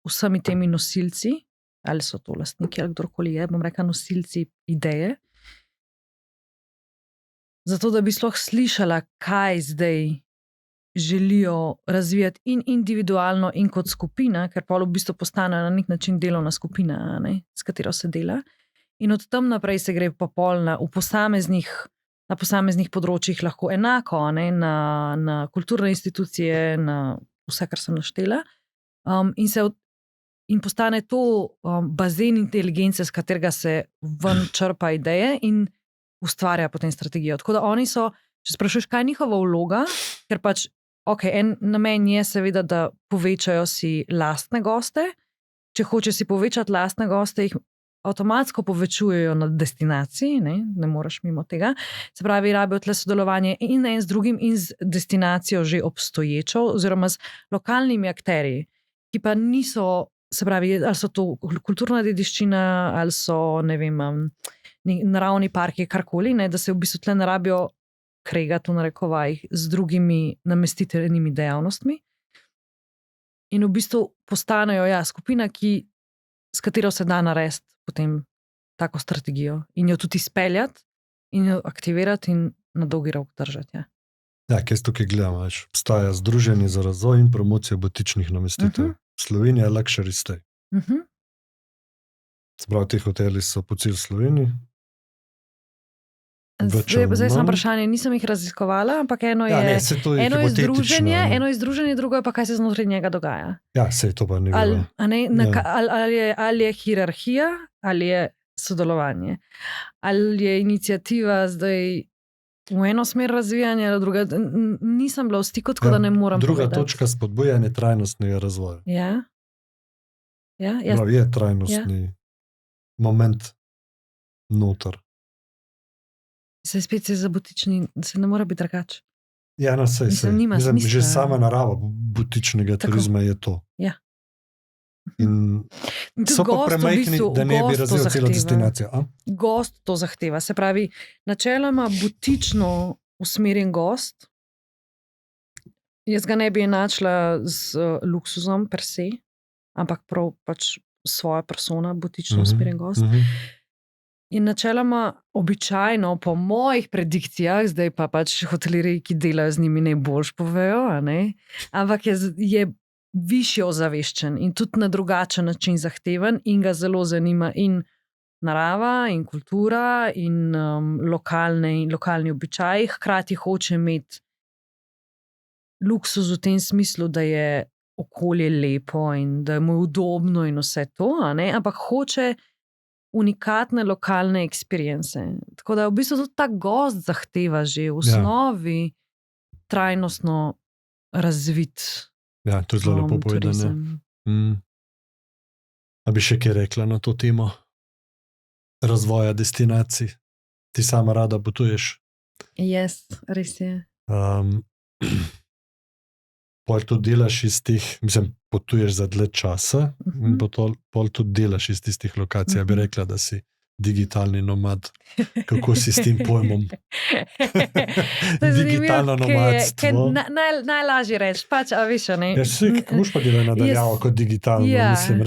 vsemi temi nosilci, ali so to lastniki, ali kdorkoli je, bom rekla nosilci ideje, zato da bi sploh slišala, kaj zdaj želijo razvijati in individualno in kot skupina, ker pa v bistvu postane na nek način delovna skupina, ne, s katero se dela. In od tam naprej se gre pa pol na posameznih področjih lahko enako, ne, na kulturne institucije, na vse, kar sem naštela. In postane to bazen inteligence, s katerega se ven črpa ideje in ustvarja potem strategijo. Tako da oni so, če sprašuješ, kaj je njihova vloga, ker pač en namen je seveda, da povečajo si lastne goste. Če hoče si povečati lastne goste, jih avtomatsko povečujejo na destinaciji, ne moreš mimo tega. Se pravi, rabijo tle sodelovanje in en z drugim in z destinacijo že obstoječo oziroma z lokalnimi akterji, ki pa niso, se pravi, ali so to kulturna dediščina, ali so, ne vem, naravni parki, karkoli, ne, da se v bistvu tle ne rabijo kregati v narekovajih z drugimi namestitvenimi dejavnostmi. In v bistvu postanejo skupina, s katero se da narediti potem tako strategijo in jo tudi izpeljati in jo aktivirati in na dolgi rok držati. Kaj tukaj gledamo, obstaja Združenje za razvoj in promocijo butičnih namestitev. Slovenija je luxury stay. Se pravi, ti hoteli so po celi Sloveniji. Zdaj sem vprašanje, nisem jih raziskovala, ampak eno je združenje, drugo je pa, kaj se znotraj njega dogaja. Sej to pa ne vem. Ali je hierarhija, ali je sodelovanje, ali je iniciativa zdaj v eno smer razvijanja, ali druga. Nisem bila v stiku, tako da ne morem druga povedati. Točka spodbujanje trajnostnega razvoja. Je trajnostni moment noter. Se spet se za butični, se ne mora biti drugače. Že sama narava butičnega turizma je to. In so pa premajhni, da ne bi razvijal celo destinacijo. Gost to zahteva. Se pravi, načeloma butično usmerjen gost, jaz ga ne bi enačila z luksuzom per se, ampak prav pač svoja persona, butično usmerjen gost. In načeloma, običajno, po mojih predikcijah, zdaj pa pač hotelirji, ki delajo z njimi, najboljš povejo, ampak je višje ozaveščen in tudi na drugačen način zahteven in ga zelo zanima in narava, in kultura, in lokalni običaji. Hkrati hoče imeti luksuz v tem smislu, da je okolje lepo in da je mu udobno in vse to, ampak hoče unikatne lokalne experience. Tako da v bistvu tudi ta gost zahteva že v osnovi trajnostno razvit to je zelo lepo povedano. A bi še kaj rekla na to temo razvoja destinacij? Ti sama rada potuješ? Res je. pol tudi delaš iz teh, mislim, potuješ za dlje časa in pol tudi delaš iz tistih lokacij. Ja bi rekla, da si digitalni nomad. Kako si s tem pojmom? Digitalno nomadstvo. Najlažje reči, pač, a veš, ne? Ja, kako pa delaš nadaljavo kot digitalno? Mislim,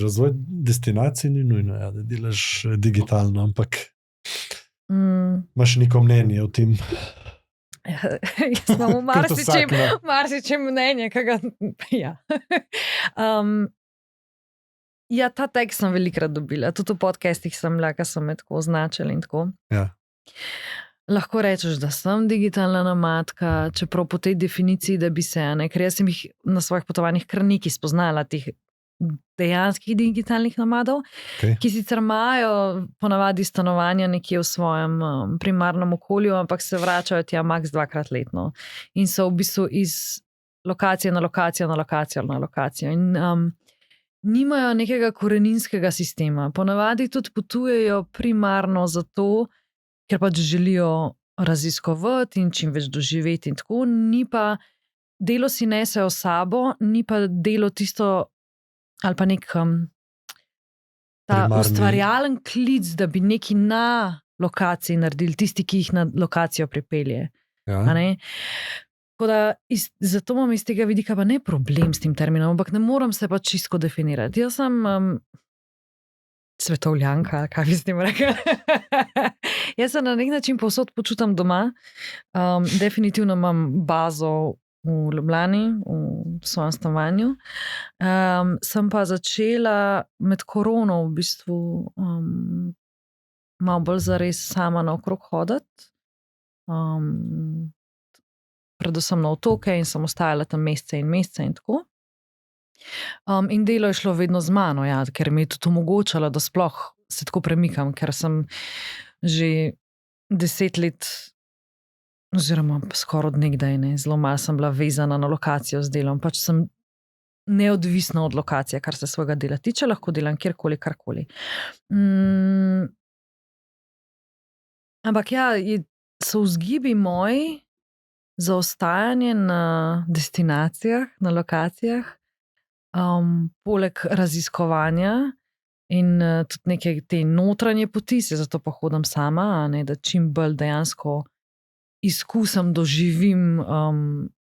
razvoj destinacij ni nujno, da delaš digitalno, ampak imaš neko mnenje o tem? Jaz imam marsičem mnenje, ja. Ja, ta tekst sem velikrat dobila, tudi v podcastih sem bila, ki so me tako označili in tako. Ja. Lahko rečeš, da sem digitalna nomadka, čeprav po tej definiciji, da bi se, ker jaz sem jih na svojih potovanjih kar nekaj spoznala, teh dejanskih digitalnih nomadov, ki sicer imajo ponavadi stanovanja nekje v svojem primarnem okolju, ampak se vračajo tja maks 2-krat letno. In so v bistvu iz lokacije na lokacijo, na lokacijo, na lokacijo. In nimajo nekega koreninskega sistema. Ponavadi tudi potujejo primarno zato, ker pač želijo raziskovati in čim več doživeti in tako, ni pa delo si nesejo sabo, ni pa delo tisto ali pa nek ta ustvarjalen klic, da bi neki na lokaciji naredili, tisti, ki jih na lokacijo pripelje. Ja. Tako da zato imam iz tega vidika pa ne problem s tem terminom, ampak ne moram se pa čisto definirati. Jaz sem svetovljanka, kaj bi s tem rekla. Jaz se na nek način povsod počutam doma. Definitivno imam bazo v Ljubljani, v svojem stanovanju. Sem pa začela med korono v bistvu malo bolj zares sama naokrog hoditi. Predvsem na otoke in sem ostajala tam mesece in mesece in tako. In delo je šlo vedno z mano, ja, ker mi je tudi omogočalo, da sploh se tako premikam, ker sem že 10 let oziroma skoraj od nekdaj, zelo malo sem bila vezana na lokacijo z delom, pač sem neodvisna od lokacije, kar se svojega dela tiče, lahko delam kjerkoli, karkoli. Ampak ja, so vzgibi moji za ostajanje na destinacijah, na lokacijah, poleg raziskovanja in tudi neke te notranje poti, se zato pa hodim sama, da čim bolj dejansko izkusim, doživim,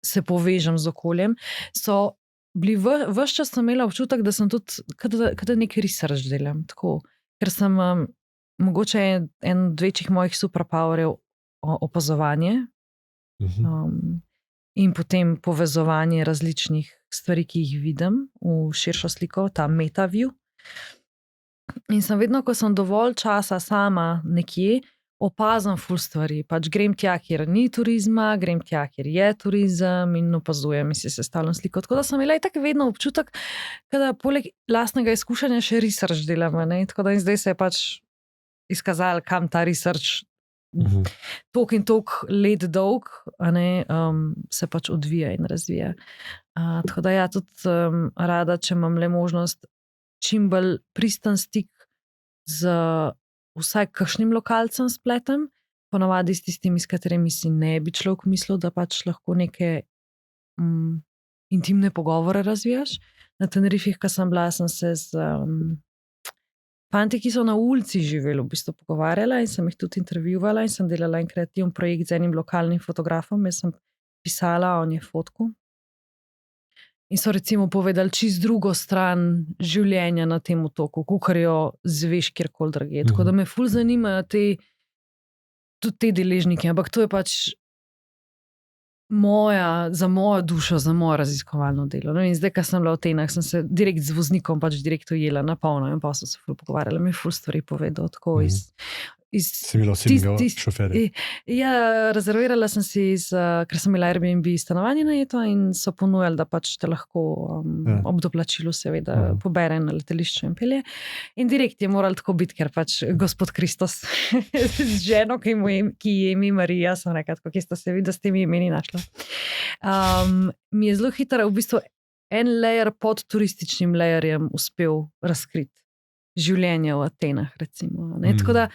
se povežem z okoljem, so bili ves čas sem imela občutek, da sem tudi, kada nek research delam, tako, ker sem mogoče en od večjih mojih superpowerjev opazovanje in potem povezovanje različnih stvari, ki jih vidim v širšo sliko, ta meta-view. In sem vedno, ko sem dovolj časa sama nekje, opazam ful stvari, pač grem tja, kjer ni turizma, grem tja, kjer je turizem in opazujem in si sestavljam sliko. Tako da sem imela tako vedno občutek, da poleg lastnega izkušanja še research delam, tako da in zdaj se je pač izkazalo, kam ta research tok in tok let dolg, se pač odvija in razvija. Tako da ja, tudi rada, če imam le možnost, čim bolj pristen stik z vsaj kakšnim lokalcem spletem, ponavadi s tistimi, s katerimi si ne bi človek mislil, da pač lahko neke intimne pogovore razvijaš. Na Tenerifih, ko sem bila, sem se z fanti, ki so na ulici živeli, v bistvu pogovarjala in sem jih tudi intervjuvala in sem delala en kreativen projekt z enim lokalnim fotografom, jaz sem pisala, on je fotku. In so recimo povedali čisto drugo stran življenja na tem otoku, kakor jo zveš kjerkoli drugje. Tako da me ful zanimajo tudi te deležniki, ampak to je pač za mojo dušo, za moje raziskovalno delo. In zdaj, ko sem bila v Atenah, sem se direkt z voznikom pač direkt ujela na polno in pa sem se ful pogovarjala, mi ful stvari povedal, tako Si imela osebnega šoferja? Ja, rezervirala sem si, ker sem imela Airbnb stanovanje najeto in so ponujali, da pač te lahko ob doplačilu seveda pobere na letališču in pelje. In direkt je moral tako biti, ker pač gospod Kristos z ženo, ki je ime Marija, sem rekla, kje sta se vidi, da s temi imeni našla. Mi je zelo hitro v bistvu en layer pod turističnim layerjem uspel razkriti življenje v Atenah, recimo. Tako da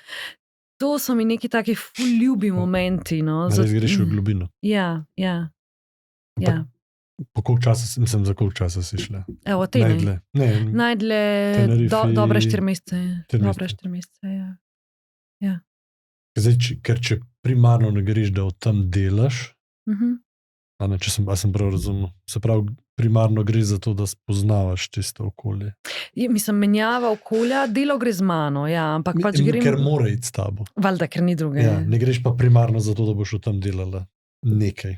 to so mi neki taki ljubi momenti. Zdaj greš v globino. Ja. Po koliko časa, mislim, za koliko časa si šla? Evo, te Najdlje. Najdlje dobre 4 mesece. Dobre 4 mesece, ja. Zdaj, ker če primarno ne greš, da od tam delaš, a ne, če sem prav razumel, se pravi, primarno gre za to, da spoznavaš tisto okolje. Mislim, menjava okolja, delo gre z mano, ja, ampak pač grem... Ker mora iti s tabo. Valjda, ker ni druge. Ja, ne greš pa primarno za to, da boš od tam delala nekaj,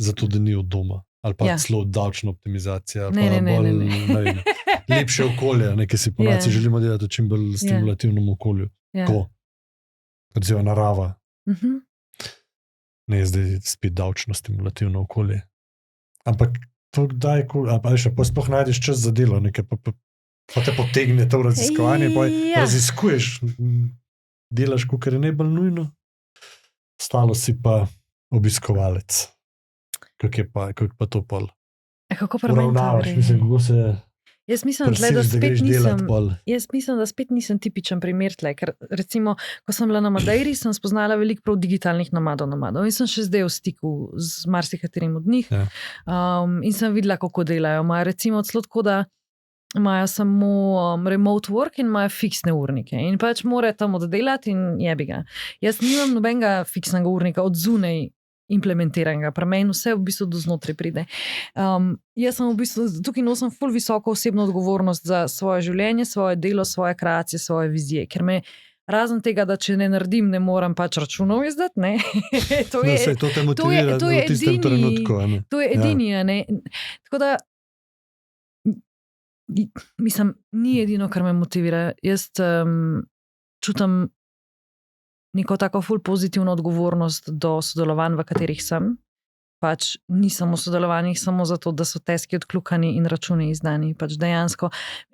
zato da ni od doma. Ali pa celo davčna optimizacija, ali pa bolj lepše okolje, nekaj si ponavadi želimo delati v čim bolj stimulativnem okolju. Ko? Recimo narava. Ne, zdaj spet davčno stimulativno okolje. Ampak to kdaj, sploh najdeš čas za delo, nekaj pa te potegne to raziskovanje, pa raziskuješ, delaš, kakor je najbolj nujno, ostalo si pa obiskovalec. Kako je pa to pol? Kako uravnavaš, mislim, kako se jaz mislim, da spet nisem tipičen primer tle, ker recimo, ko sem bila na Madeiri, sem spoznala veliko prav digitalnih nomadov in sem še zdaj v stiku z marsikaterim od njih in sem videla, kako delajo. Imajo recimo celo tako, da imajo samo remote work in imajo fiksne urnike in pač morajo tam oddelati in jebi ga. Jaz nimam nobenega fiksnega urnika od zunaj implementiranega, pri meni vse v bistvu do znotraj pride. Jaz sem v bistvu, tukaj nosim ful visoko osebno odgovornost za svoje življenje, svoje delo, svoje kreacije, svoje vizije, ker me razen tega, da če ne naredim, ne moram pač računov izdati, ne. To te motivira v tistem trenutku, ne. To je edini, ne. Tako da mislim, ni edino, kar me motivira. Jaz čutim neko tako ful pozitivno odgovornost do sodelovanj, v katerih sem. Pač nisem v sodelovanjih samo zato, da so teski odkljukani in računi izdani. Pač dejansko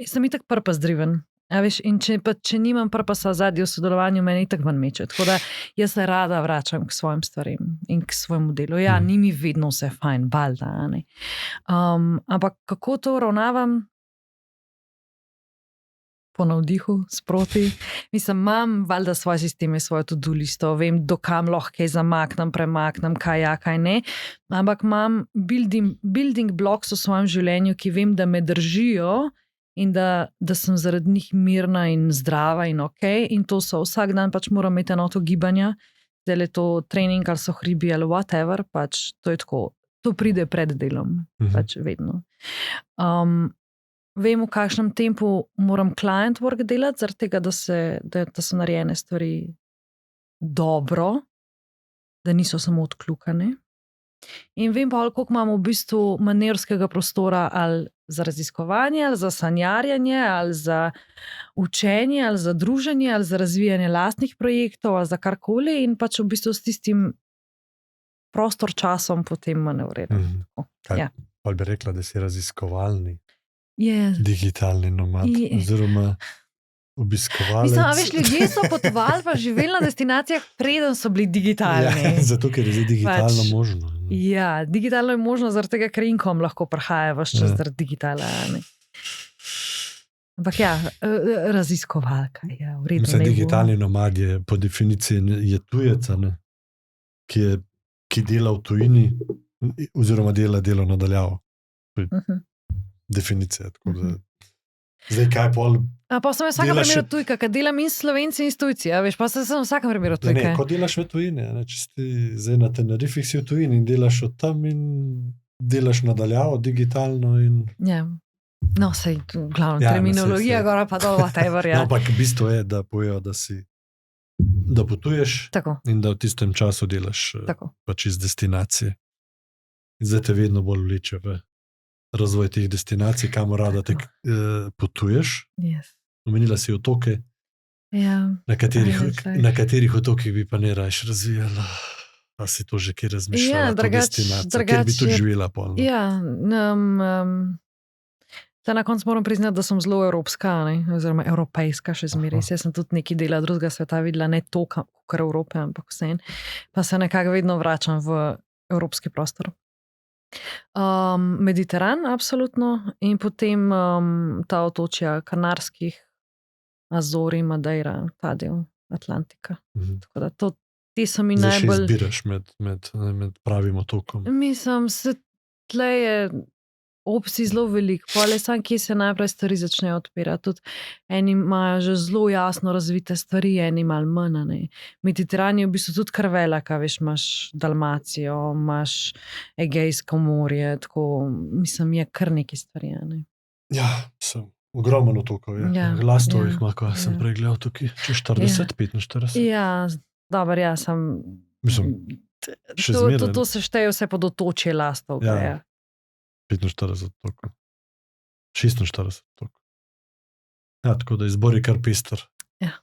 sem itak purpose driven. A veš, in če nimam purposa zadnji v sodelovanju, meni itak ven meče. Tako da jaz se rada vračam k svojim stvarem in k svojemu delu. Ja, ni mi vedno vse fajn, balda, ne. Ampak kako to ravnavam? Po navdihu, sproti. Mislim, imam valjda svoje sisteme, svojo to-do listo, vem, dokam lahko kaj zamaknem, premaknem, kaj ja, kaj ne. Ampak imam building blocks v svojem življenju, ki vem, da me držijo in da sem zaradi njih mirna in zdrava in okej. In to so vsak dan pač moram imeti enoto gibanja, zdaj je to trening ali so hribi ali whatever, pač to je tako. To pride pred delom, pač vedno. Vem, v kakšnem tempu moram client work delati, zaradi tega, da so narejene stvari dobro, da niso samo odkljukane. In vem pa, koliko imam v bistvu manevrskega prostora ali za raziskovanje, ali za sanjarjanje, ali za učenje, ali za druženje, ali za razvijanje lastnih projektov, ali za karkoli in pač v bistvu s tistim prostor časom potem manevriram. Pa bi rekla, da si raziskovalni. Digitalni nomad, oziroma obiskovalec. Mislim, a veš, ljudje so potovali pa živeli na destinacijah, preden so bili digitalni. Zato, ker je zdaj digitalno možno. Ja, digitalno je možno, zaradi tega, ker inkom lahko prihaja vaš čas zaradi digitala. Ampak ja, raziskovalka. Ja, mislim, digitalni nomad je po definiciji je tujec, ki dela v tujini, oziroma delo nadaljavo. Definicija, tako da zdaj kaj pol pa sem v vsakem primeru tujka, kad delam in Slovenci in s tujci, a veš, pa sem v vsakem primeru tujka. Ne, ko delaš v tujini, če si zdaj na Tenerifih si v tujini in delaš od tam in delaš nadaljavo, digitalno in... Ja, no, sej, glavno, terminologija, gora pa dol, whatever, ja. No, ampak bistvo je, da pojejo, da potuješ in da v tistem času delaš pač iz destinacije. In zdaj te vedno bolj vleče v razvoj teh destinacij, kamor rada te potuješ. Omenila si otoke, na katerih otokih bi pa ne rajš razvijala. Pa si to že kje razmišljala, to destinacijo, kjer bi tudi živela polno. Ja, na koncu moram priznati, da sem zelo evropska, oziroma evropejska še zmeraj. Jaz sem tudi nekaj dela drugega sveta videla, ne to, kar Evrope, ampak vse. Pa se nekako vedno vračam v evropski prostor. Mediteran, absolutno, in potem ta otočja Kanarskih, Azori, Madeira, ta del Atlantika. Tako da te so mi najbolj... Zdaj še izbiraš med pravim otokom. Mislim, tle je opcij zelo veliko, pole sam, kje se najprej stvari začnejo odpirati. Tudi eni imajo že zelo jasno razvite stvari, eni malo manj. Ne. Mediteran je v bistvu tudi kar velika, veš, imaš Dalmacijo, imaš Egejsko morje, tako, mislim, je kar nekaj stvari. Ne. Ja, sem ogromno otokov. Lastov jih ima, ko sem prej gledal tukaj, če 40, 45. Ja, dobro, ja, sem... Mislim, še zmeraj. To se šteje vse pod otočje Lastov. Ja. 45 otokov. 46 otokov. Ja, tako da izbor je kar pester. Ja.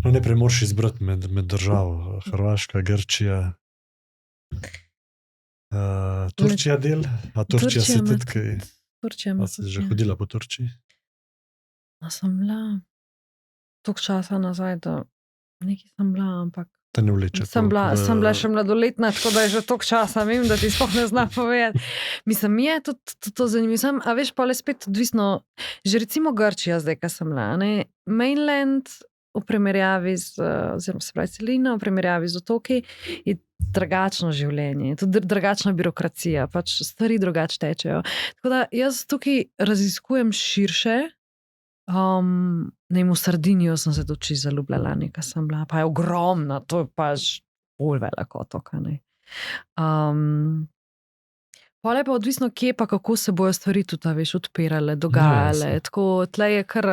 No, najprej moraš izbrati med državo. Hrvaška, Grčija, Turčija del. A Turčija si tudi kaj? Turčija ima. A si že hodila po Turčiji? A sem bila toliko časa nazaj, da nekaj sem bila, ampak te ne vleče. Sem bila še mladoletna, tako da je že toliko časa, vem, da ti sploh ne znam povedati. Mislim, je to zanimivo. A veš, pa le spet odvisno, že recimo Grčija zdaj, kaj sem bila, ne? Mainland v primerjavi oziroma se pravi celina, v primerjavi z otoki je drugačno življenje, tudi drugačna birokracija, pač stvari drugače tečejo. Tako da jaz tukaj raziskujem širše. V Sardinijo sem se tudi zaljubljala, nekaj sem bila, pa je ogromna, to je pač bolj veliko otok. Pole pa odvisno, kje pa kako se bojo stvari tudi, veš, odpirale, dogajale. Tako, tle je kar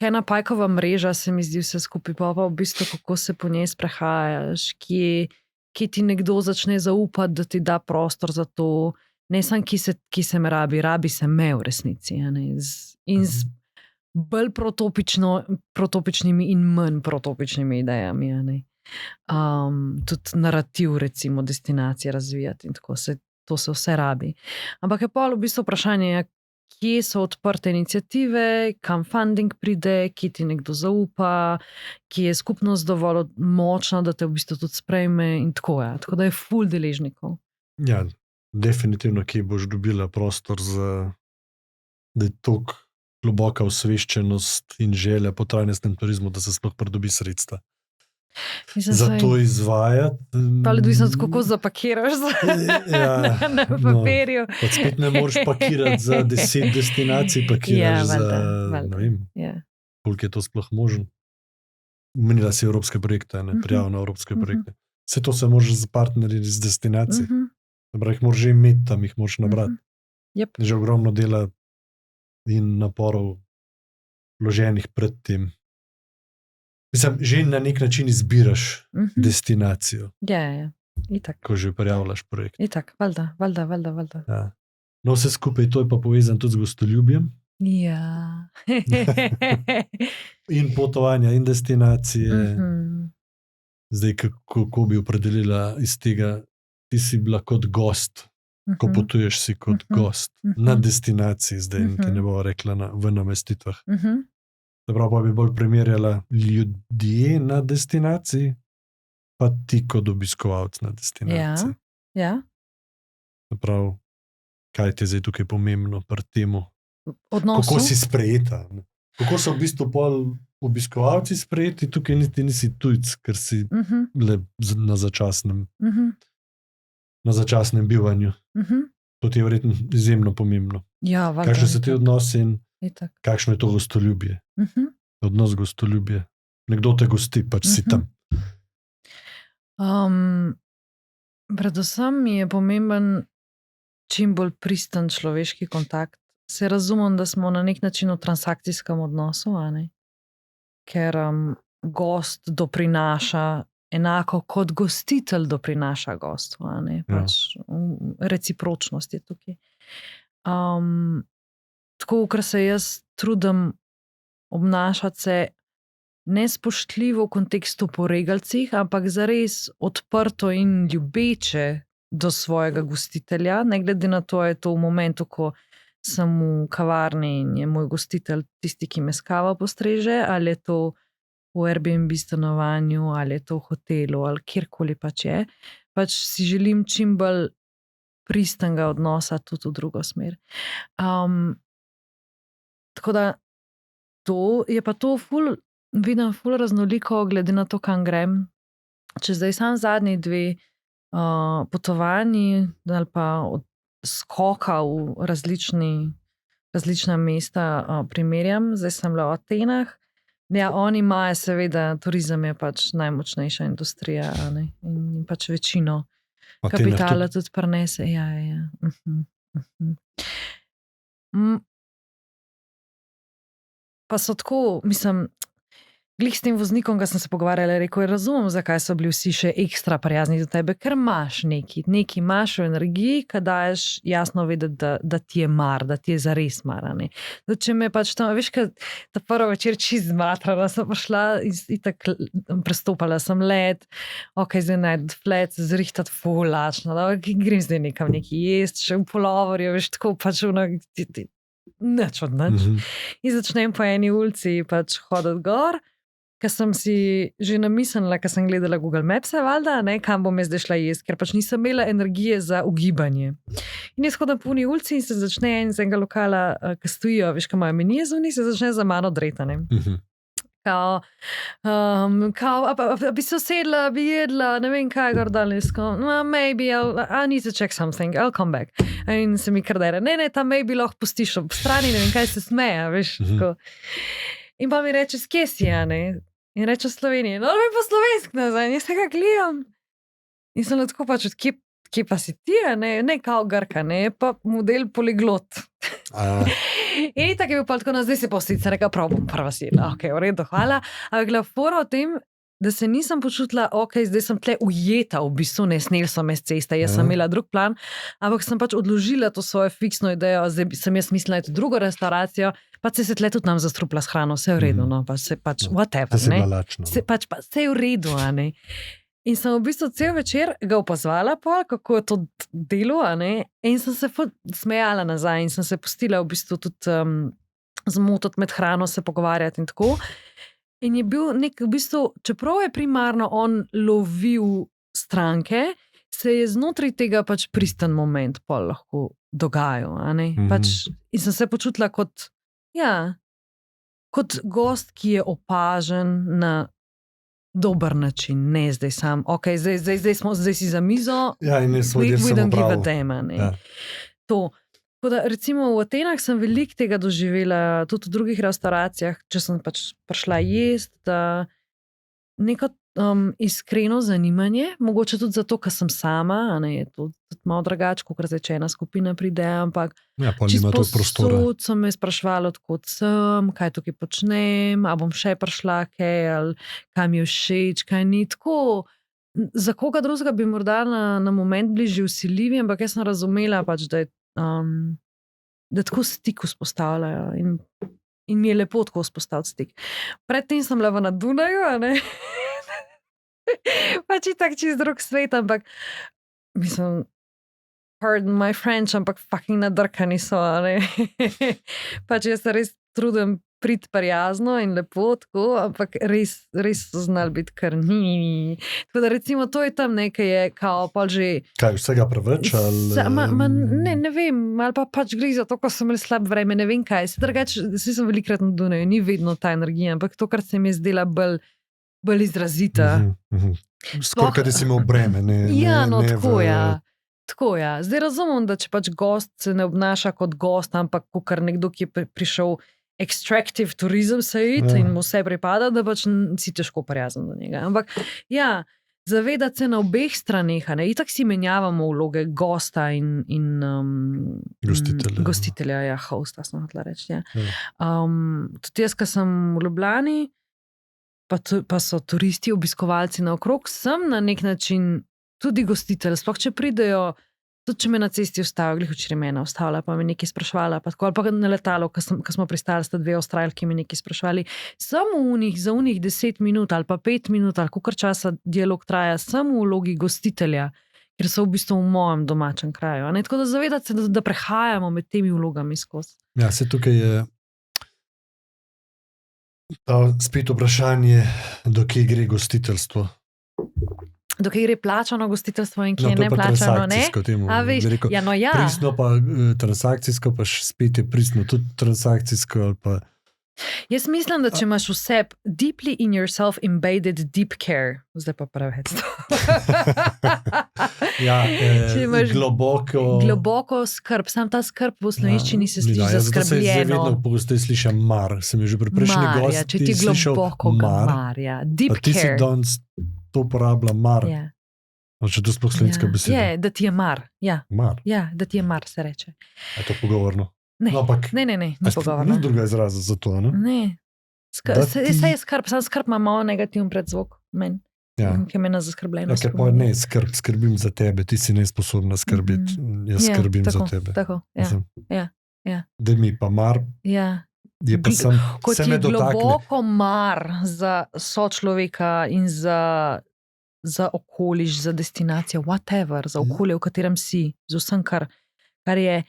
ena pajkova mreža, se mi zdi vse skupaj, pa v bistvu kako se po njej sprehajaš, kje ti nekdo začne zaupati, da ti da prostor za to. Ne samo, ki se me rabi se me v resnici. In z bolj protopičnimi in manj protopičnimi idejami. Tudi narativ, recimo, destinacije razvijati in tako se, to se vse rabi. Ampak je pa v bistvu vprašanje, kje so odprte iniciative, kam funding pride, kje ti nekdo zaupa, kje je skupnost dovolj močna, da te v bistvu tudi sprejme in tako je. Tako da je ful deležnikov. Ja, definitivno, ki boš dobila prostor za, da je toliko globoka osveščenost in želja po trajnostnem turizmu, da se sploh pridobi sredstva. Za to izvajati. Pa odvisno, kako zapakiraš na papirju. Pa spet ne moreš pakirati za 10 destinacij, pakiraš za, ne vem, koliko je to sploh možen. Menila si evropske projekte, prijav na evropske projekte. Vse to se možeš za partnerji z destinacij. Dobro, jih moraš že imeti tam, jih moraš nabrati. Že ogromno dela in naporov vloženih pred tem. Mislim, že na nek način izbiraš destinacijo. Ja, itak. Ko že prijavljaš projekt. Itak, valjda. Ja. No, vse skupaj to je pa povezan tudi z gostoljubjem. Ja. In potovanja, in destinacije. Zdaj, kako bi opredelila iz tega, ti si bila kot gost, ko potuješ si kot gost na destinaciji, zdaj ti ne bo rekla v namestitvah. Prav pa bi bolj primerjala ljudje na destinaciji, pa ti kot obiskovalc na destinaciji. Ja. Prav, kaj ti je zdaj tukaj pomembno pri temu? Odnosu? Kako si sprejeta? Kako so v bistvu pol obiskovalci sprejeti, tukaj nisi tujc, ker si le na začasnem bivanju. To ti je verjetno izjemno pomembno. Ja, valjda. Kakšne so ti odnosi in kakšno je to gostoljubje? Odnos gostoljubje. Nekdo te gosti, pač si tam. Predvsem mi je pomemben čim bolj pristen človeški kontakt. Se razumem, da smo na nek način v transakcijskem odnosu, ker gost doprinaša enako kot gostitelj doprinaša gostvu. Pač recipročnost je tukaj. Tako, ker se jaz trudim obnašati se nespoštljivo v kontekstu po regalcih, ampak zares odprto in ljubeče do svojega gostitelja, ne glede na to, je to v momentu, ko sem v kavarni in je moj gostitelj tisti, ki me s kavo postreže, ali je to v Airbnb stanovanju, ali je to v hotelu, ali kjerkoli pač je. Pač si želim čim bolj pristnega odnosa tudi v drugo smer. Tako da je pa to vidim ful raznoliko, glede na to, kam grem. Če zdaj sam zadnji 2 potovanji ali pa od skoka v različna mesta primerjam. Zdaj sem bila v Atenah. Ja, oni imajo seveda, turizem je pač najmočnejša industrija, ne? In pač večino kapitala tudi prenese. Ja. Pa so tako, mislim, glih s tem voznikom, ki sem se pogovarjala, rekel, razumem, zakaj so bili vsi še ekstra prijazni do tebe, ker imaš nekaj imaš v energiji, ki daješ jasno vedeti, da ti je mar, da ti je zares mar. Če me pač tam, veš, kaj ta prvo večer čist zmatrala, sem prišla in tako prestopala sem let, zdaj najd flet, zrihtati fulačno, grem zdaj nekam nekaj jest, še v polovorju, veš, tako pač nič od nič. In začnem po eni ulici pač hoditi gor, ker sem si že namislila, ker sem gledala Google Maps, valjda, kam bom jaz zdaj šla jesti, ker pač nisem imela energije za ugibanje. In jaz hodim po uni ulici in se začne en z enega lokala, ki stojijo, veš, kaj imajo menije zunaj, se začne za mano dreta. Kao, bi se usedla, bi jedla, ne vem kaj, gordalinsko, maybe I need to check something, I'll come back. In se mi kar dere, ne, tam maybe lahko pustiš ob strani, ne vem kaj se smeja, veš. In pa mi reče, skje si, in reče v Sloveniji, no, mi po slovensk nazaj, in jaz tega gledam. In sem tako pač, kje pa si ti, ne kao Grka, pa model poliglot. In tako je bil pa tako, zdaj se pa vsica, reka, prav bom prva sila, v redu, hvala. Ampak gleda, fora o tem, da se nisem počutila, zdaj sem tle ujeta, v bistvu ne snel so me z cesta, jaz sem imela drug plan, ampak sem pač odložila to svojo fiksno idejo, zdaj sem jaz mislila, da je to drugo restauracijo, pa se tle tudi nam zastrupla s hrano, vse je v redu, no, pa se pač whatever, vse je v redu, In sem v bistvu cel večer ga opazvala pol, kako je to delo, in sem se smejala nazaj in sem se pustila v bistvu tudi zmotiti med hrano, se pogovarjati in tako. In je bil nek v bistvu, čeprav je primarno on lovil stranke, se je znotraj tega pač pristen moment pol lahko dogajal, pač, in sem se počutila kot gost, ki je opažen na dober način, ne zdaj sam, zdaj si za mizo, in ne svoj del sem opravil. Tako da recimo v Atenah sem veliko tega doživela, tudi v drugih restauracijah, če sem pač prišla jesti, da neko iskreno zanimanje, mogoče tudi zato, ker sem sama, je to tudi malo drugače, kot zdaj, če ena skupina pride, ampak čisto posod so me sprašvali, odkot sem, kaj tukaj počnem, a bom še prišla kaj, ali kaj mi je všeč, kaj ni tako. Za koga drugega bi morda na moment bili že vsiljivi, ampak jaz sem razumela pač, da tako stik vzpostavljajo in mi je lepo tako vzpostaviti stik. Predtem sem bila na Dunaju, pač je tak čist drug svet, ampak mislim, pardon my French, ampak fucking nadrkani so, pač jaz se res trudim priti prijazno in lepo tako, ampak res so znali biti kar ni. Tako da recimo to je tam nekaj je kao pol že... Kaj, vsega preveč? Ne vem, ali pa pač gre za to, ko sem imel slab vreme, ne vem kaj. Vsi sem velikrat na Dunaju, ni vedno ta energija, ampak to, kar se mi je zdela bolj izrazita. Skoraj, da si imel breme. Tako ja. Zdaj razumem, da če pač gost se ne obnaša kot gost, ampak kot nekdo, ki je prišel extractive tourism se iti in mu vse pripada, da pač si težko prijazen do njega. Ampak zavedati se na obeh straneh, itak si menjavamo vloge gosta in gostitelja, hosta smo hotela reči. Tudi jaz, ko sem v Ljubljani, pa so turisti, obiskovalci naokrog, sem na nek način tudi gostitelj, sploh če pridejo, tudi če me na cesti ustavijo, glih včeraj mene ustavila, pa me nekaj sprašvala, pa tako, ali pa na letalo, ko smo pristali, sta dve Avstralki mi nekaj sprašvali, samo za unih 10 minut ali pa 5 minut, ali kolikor časa dialog traja, samo v vlogi gostitelja, ker so v bistvu v mojem domačem kraju. Tako da zavedati se, da prehajamo med temi vlogami skozi. Ja, se tukaj je spet vprašanje, do kje gre gostiteljstvo. Do kje gre plačano gostiteljstvo in kje ne plačano, ne? Pristno pa transakcijsko, pa spet je pristno tudi transakcijsko, ali pa Jaz mislim, da če imaš vse deeply in yourself embedded deep care, zdaj pa preveč to. Če imaš globoko skrb, sam ta skrb v slovenščini se sliši zaskrbljeno. Jaz vedno pogosteje slišam mar, sem že pri prejšnji gosti če ti globoko mar, deep care. Ti si danes to uporablja mar. Če to sploh slovenska beseda. Je, da ti je mar. Mar. Ja, da ti je mar, se reče. Je to pogovorno? Ne, no, ampak, ni pogovorno. Ni druga izraza za to, ne? Ne. Saj je skrb, sam skrb ima malo negativen predzvok meni, ki me na zaskrbljenost. Ne, skrbim za tebe, ti si nesposobna skrbiti, jaz skrbim za tebe. Tako, ja. Da mi pa mar, je pa sem ko se me dotakne. Ko ti je globoko mar za sočloveka in za okoliš, za destinacijo, whatever, za okolje, v katerem si, z vsem, kar je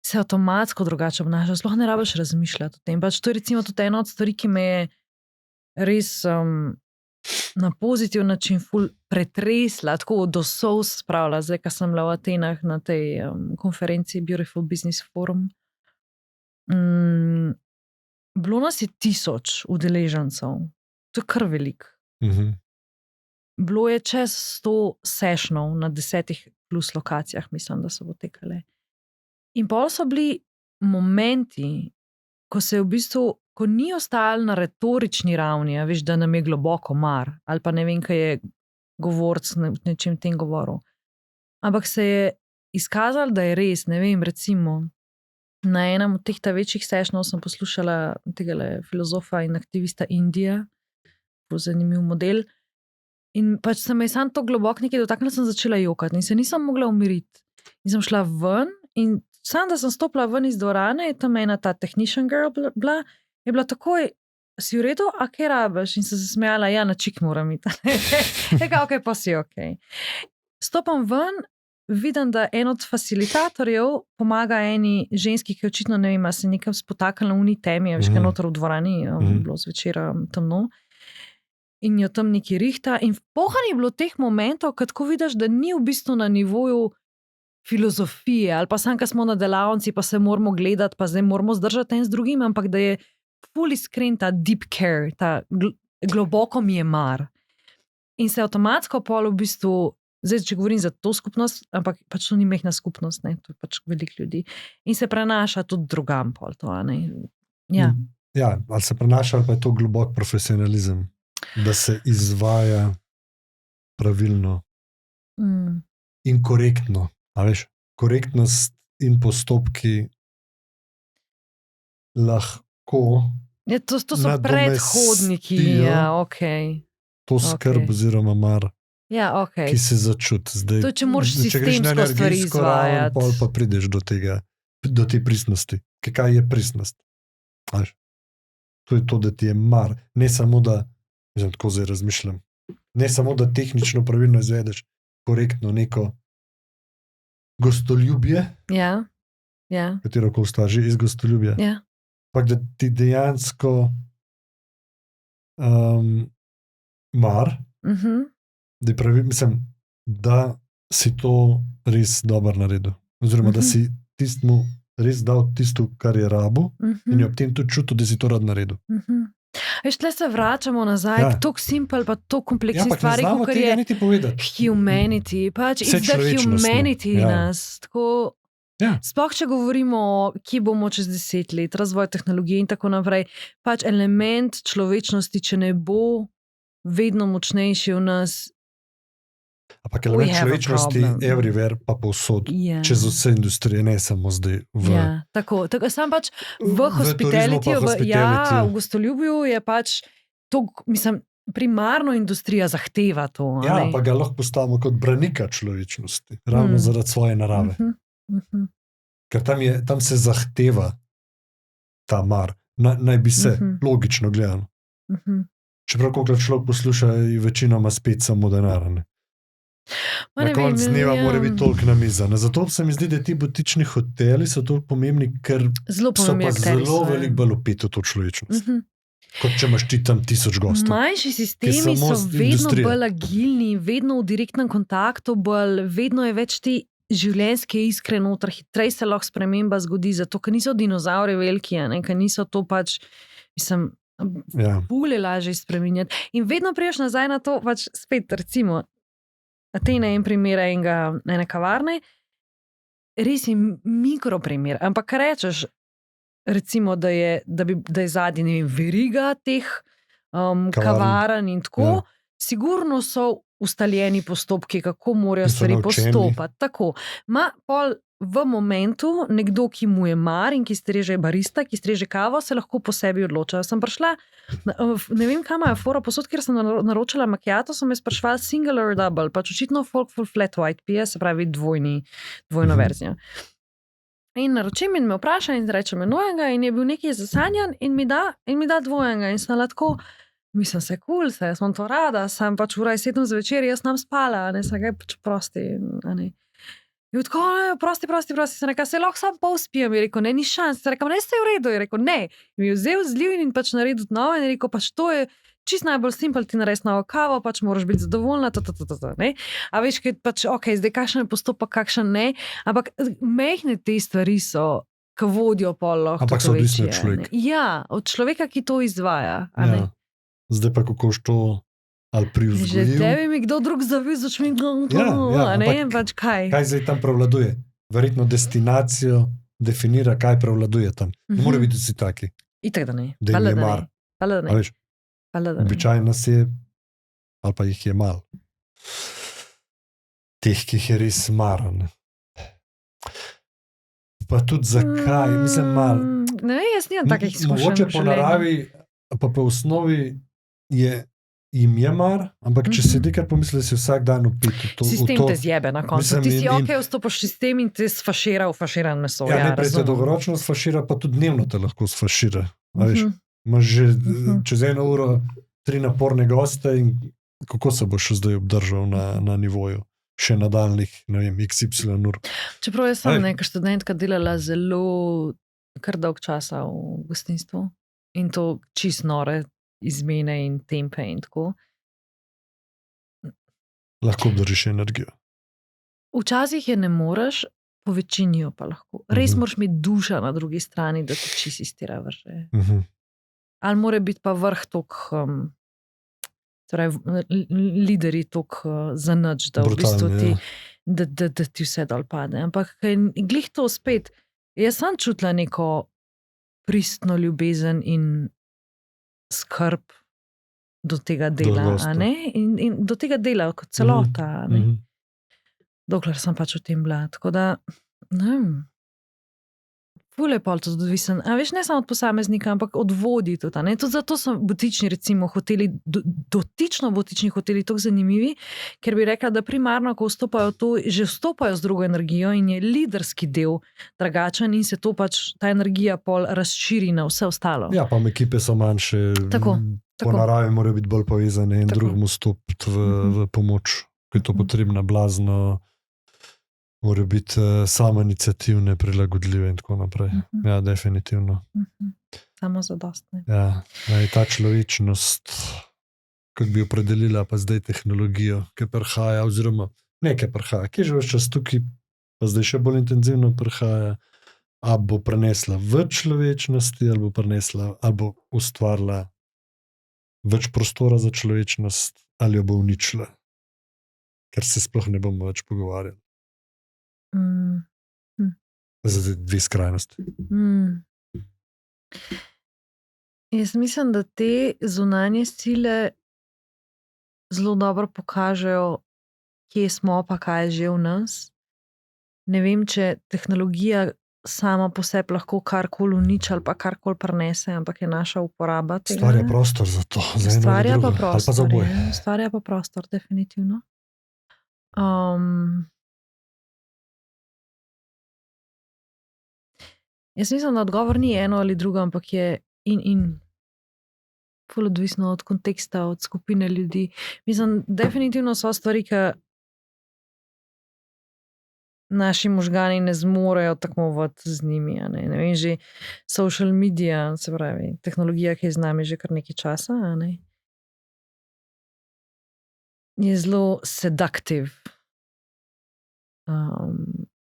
se avtomatsko drugače obnaša, sploh ne rabiš razmišljati o tem. Pač to je recimo tudi ena od stvari, ki me je res na pozitiven način ful pretresla, tako do solz spravila, zdaj, ko sem bila v Atenah na tej konferenci Beautiful Business Forum. Bilo nas je 1000 udeležencev. To je kar veliko. Bilo je čez 100 sessionov na 10 plus lokacijah, mislim, da so potekale. In pol so bili momenti, ko se je v bistvu, ko ni ostajalo na retorični ravni, veš, da nam je globoko mar, ali pa ne vem, kaj je govorc nečem tem govoril. Ampak se je izkazalo, da je res, ne vem, recimo, na enem od teh večjih sessionov sem poslušala tega filozofa in aktivista Indija, zelo zanimiv model, in pač se me je sam to globoko nekaj dotaknila, sem začela jokati in se nisem mogla umiriti. In sem šla ven in sam, da sem stopila ven iz dvorane, je tam ena ta technician girl bila, je bila takoj, si v redu, a kaj rabiš? In sem se smejala, ja, na čik moram iti. Ok, pa si ok. Stopam ven, vidim, da en od facilitatorjev pomaga eni ženski, ki očitno, ne vem, se nekam spotakala v uni temi, veš, kaj noter v dvorani, bilo zvečera temno, in jo tam neki rihta. In pohani je bilo teh momentov, kad ko vidiš, da ni v bistvu na nivoju filozofije, ali pa sam, ko smo na delavnici, pa se moramo gledati, pa zdaj moramo zdržati en z drugim, ampak da je ful iskren ta deep care, ta globoko mi je mar. In se avtomatsko pol v bistvu, zdaj, če govorim za to skupnost, ampak pač to ni mehna skupnost, ne, to je pač veliko ljudi. In se prenaša tudi drugam pol to, ne. Ja, ali se prenaša, ali pa je to globok profesionalizem, da se izvaja pravilno in korektno. A veš, korektnost in postopki lahko to so predhodniki, ok. To skrb oziroma mar, ki se začuti. Zdaj, to, če moraš sistemsko stvari izvajati. Pol pa prideš do tega, do te pristnosti. Kaj je pristnost? To je to, da ti je mar. Ne samo, da, tako zdaj razmišljam, ne samo, da tehnično pravilno izvedeš korektno neko gostoljubje, katero kol sta že iz gostoljubja, ampak da ti dejansko mar, da pravi, mislim, da si to res dobro naredil. Oziroma, da si tistmu res dal tisto, kar je rabu, in je ob tem tudi čutil, da si to rad naredil. Veš, tle se vračamo nazaj k toliko simpel pa toliko kompleksnih stvari, kot je humanity. Pač it's the humanity nas. Tako, sploh, če govorimo o, kje bomo čez 10 let, razvoj tehnologije in tako naprej, pač element človečnosti, če ne bo vedno močnejši v nas, ampak element človečnosti everywhere pa povsod, čez vse industrije, ne samo zdaj tako, sam pač v hospitality, v gostoljubju je pač to, mislim, primarno industrija zahteva to. Pa ga lahko postavimo kot branika človečnosti, ravno zaradi svoje narave. Ker tam se zahteva ta mar, naj bi se logično gledano. Čeprav kolikrat človek posluša, je večinoma spet samo denar, ne. Na koncu dneva mora biti toliko na miza. Zato se mi zdi, da ti butični hoteli so toliko pomembni, ker so pa zelo veliko bolj vpeti v to človečnost. Kot če imaš ti tam 1000 gostov. Manjši sistemi so vedno bolj agilni, vedno v direktnem kontaktu, vedno je več te življenjske iskre noter, hitreje se lahko sprememba zgodi, zato ker niso dinozauri veliki, ker niso to pač Mislim, bolje lažje spreminjati. In vedno priješ nazaj na to, pač spet recimo, Atene en primer ene kavarne, res je mikroprimer, ampak rečeš, recimo, da je zadnji, ne vem, veriga teh kavarn in tako, sigurno so ustaljeni postopki, kako morajo stvari postopati. Tako. Ma pol v momentu nekdo, ki mu je mar in ki streže barista, ki streže kavo, se lahko po sebi odloča. Sem prišla, ne vem, kam je fora posod, kjer sem naročila macchiato, sem me sprašvala single or double, pač očitno folk full flat white pije, se pravi dvojno verzijo. In naročim in me vpraša in reče enega in je bil nekaj zasanjan in mi da dvojnega in sem lahko, mislim se cool, jaz sem to rada, sem pač ura 7 zvečer, jaz nam spala, ne, sem ga pač prosti, ne. In tako, prosti, sem rekel, se lahko sam pol spijem, je rekel, ne, ni šans, sem rekel, ne, ste v redu, je rekel, ne, mi je vzel zliv in pač naredil novo in je rekel, pač to je čist najbolj simpel, ti narediti novo kavo, pač moraš biti zadovoljna, ne. A veš, kaj pač, ok, zdaj kakšen je postopek, kakšen ne, ampak mehne te stvari so, ki vodijo pol lahko. Ampak so odvisni od človeka. Ja, od človeka, ki to izvaja, a ne. Zdaj pa kako to ali privzgojil. Že tebi mi kdo drug zavil, začmi pač kaj. Kaj zdaj tam prevladuje? Verjetno destinacijo definira, kaj prevladuje tam. Ne more biti vsi taki. Itak da ne. Da jim je mar. A veš, običajno nas je, ali pa jih je malo. Teh, ki jih je res mar. Pa tudi zakaj, mislim malo. Ne, jaz nimam takih izkušenj. Mogoče po naravi, pa po osnovi jim je mar, ampak če si nekaj pomisli, si vsak dan upiti. Sistem te zjebe na koncu. Ti si ok, vstopaš sistem in te sfašira v faširan meso. Ja, najprej te dolgoročno sfašira, pa tudi dnevno te lahko sfašira. Imaš že čez 1 uro 3 naporne goste in kako se boš zdaj obdržal na nivoju? Še nadaljnih, ne vem, XY ur. Čeprav jaz sem neka študentka delala zelo kar dolg časa v gostinstvu in to čist nore izmene in tempe in tako. Lahko obdržiš energijo. Včasih je ne moreš, po večini jo pa lahko. Res moraš imeti duša na drugi strani, da ti čist iz tira vrže. Ali mora biti pa vrh tok, torej lideri tok za nič, da v bistvu ti, da ti vse dol pade. Ampak glih to spet, jaz sem čutila neko pristno ljubezen in skrb do tega dela, a ne? In do tega dela kot celota, a ne? Dokler sem pač v tem bila. Tako da, ne vem, ful je pol to odvisen. A veš, ne samo od posameznika, ampak od vodij tudi, a ne? Tudi zato so butični, recimo, hoteli, dotično butični hoteli tako zanimivi, ker bi rekla, da primarno, ko vstopajo to, že vstopajo z drugo energijo in je liderski del drugačen in se to pač, ta energija pol razširi na vse ostalo. Ja, pa ekipe so manjše, po naravi morajo biti bolj povezane in drugemu stopiti v pomoč, ko je to potrebno, blazno, morajo biti samoiniciativne, prilagodljive in tako naprej. Ja, definitivno. Samozadostne. Ja, ta človečnost, kot bi opredelila pa zdaj tehnologijo, ki prihaja, oziroma ne, ki prihaja, ki je že vse čas tukaj, pa zdaj še bolj intenzivno prihaja, a bo prenesla več človečnosti, ali bo prenesla, ali bo ustvarila več prostora za človečnost, ali jo bo uničila, ker se sploh ne bomo več pogovarjali. Zdaj 2 skrajnosti. Jaz mislim, da te zunanje sile zelo dobro pokažejo, kje smo, pa kaj je že v nas. Ne vem, če tehnologija sama po sebi lahko karkoli uniči ali pa karkoli prenese, ampak je naša uporaba tega. Stvarja prostor za to, za eno ali drugo, ali pa za oboje. Stvarja pa prostor, definitivno. Jaz mislim, da odgovor ni eno ali drugo, ampak je in ful odvisno od konteksta, od skupine ljudi. Mislim, definitivno so stvari, ki naši možgani ne zmorejo tekmovati z njimi. Ne vem, že social media, se pravi, tehnologija, ki je z nami že kar nekaj časa, je zelo seductive.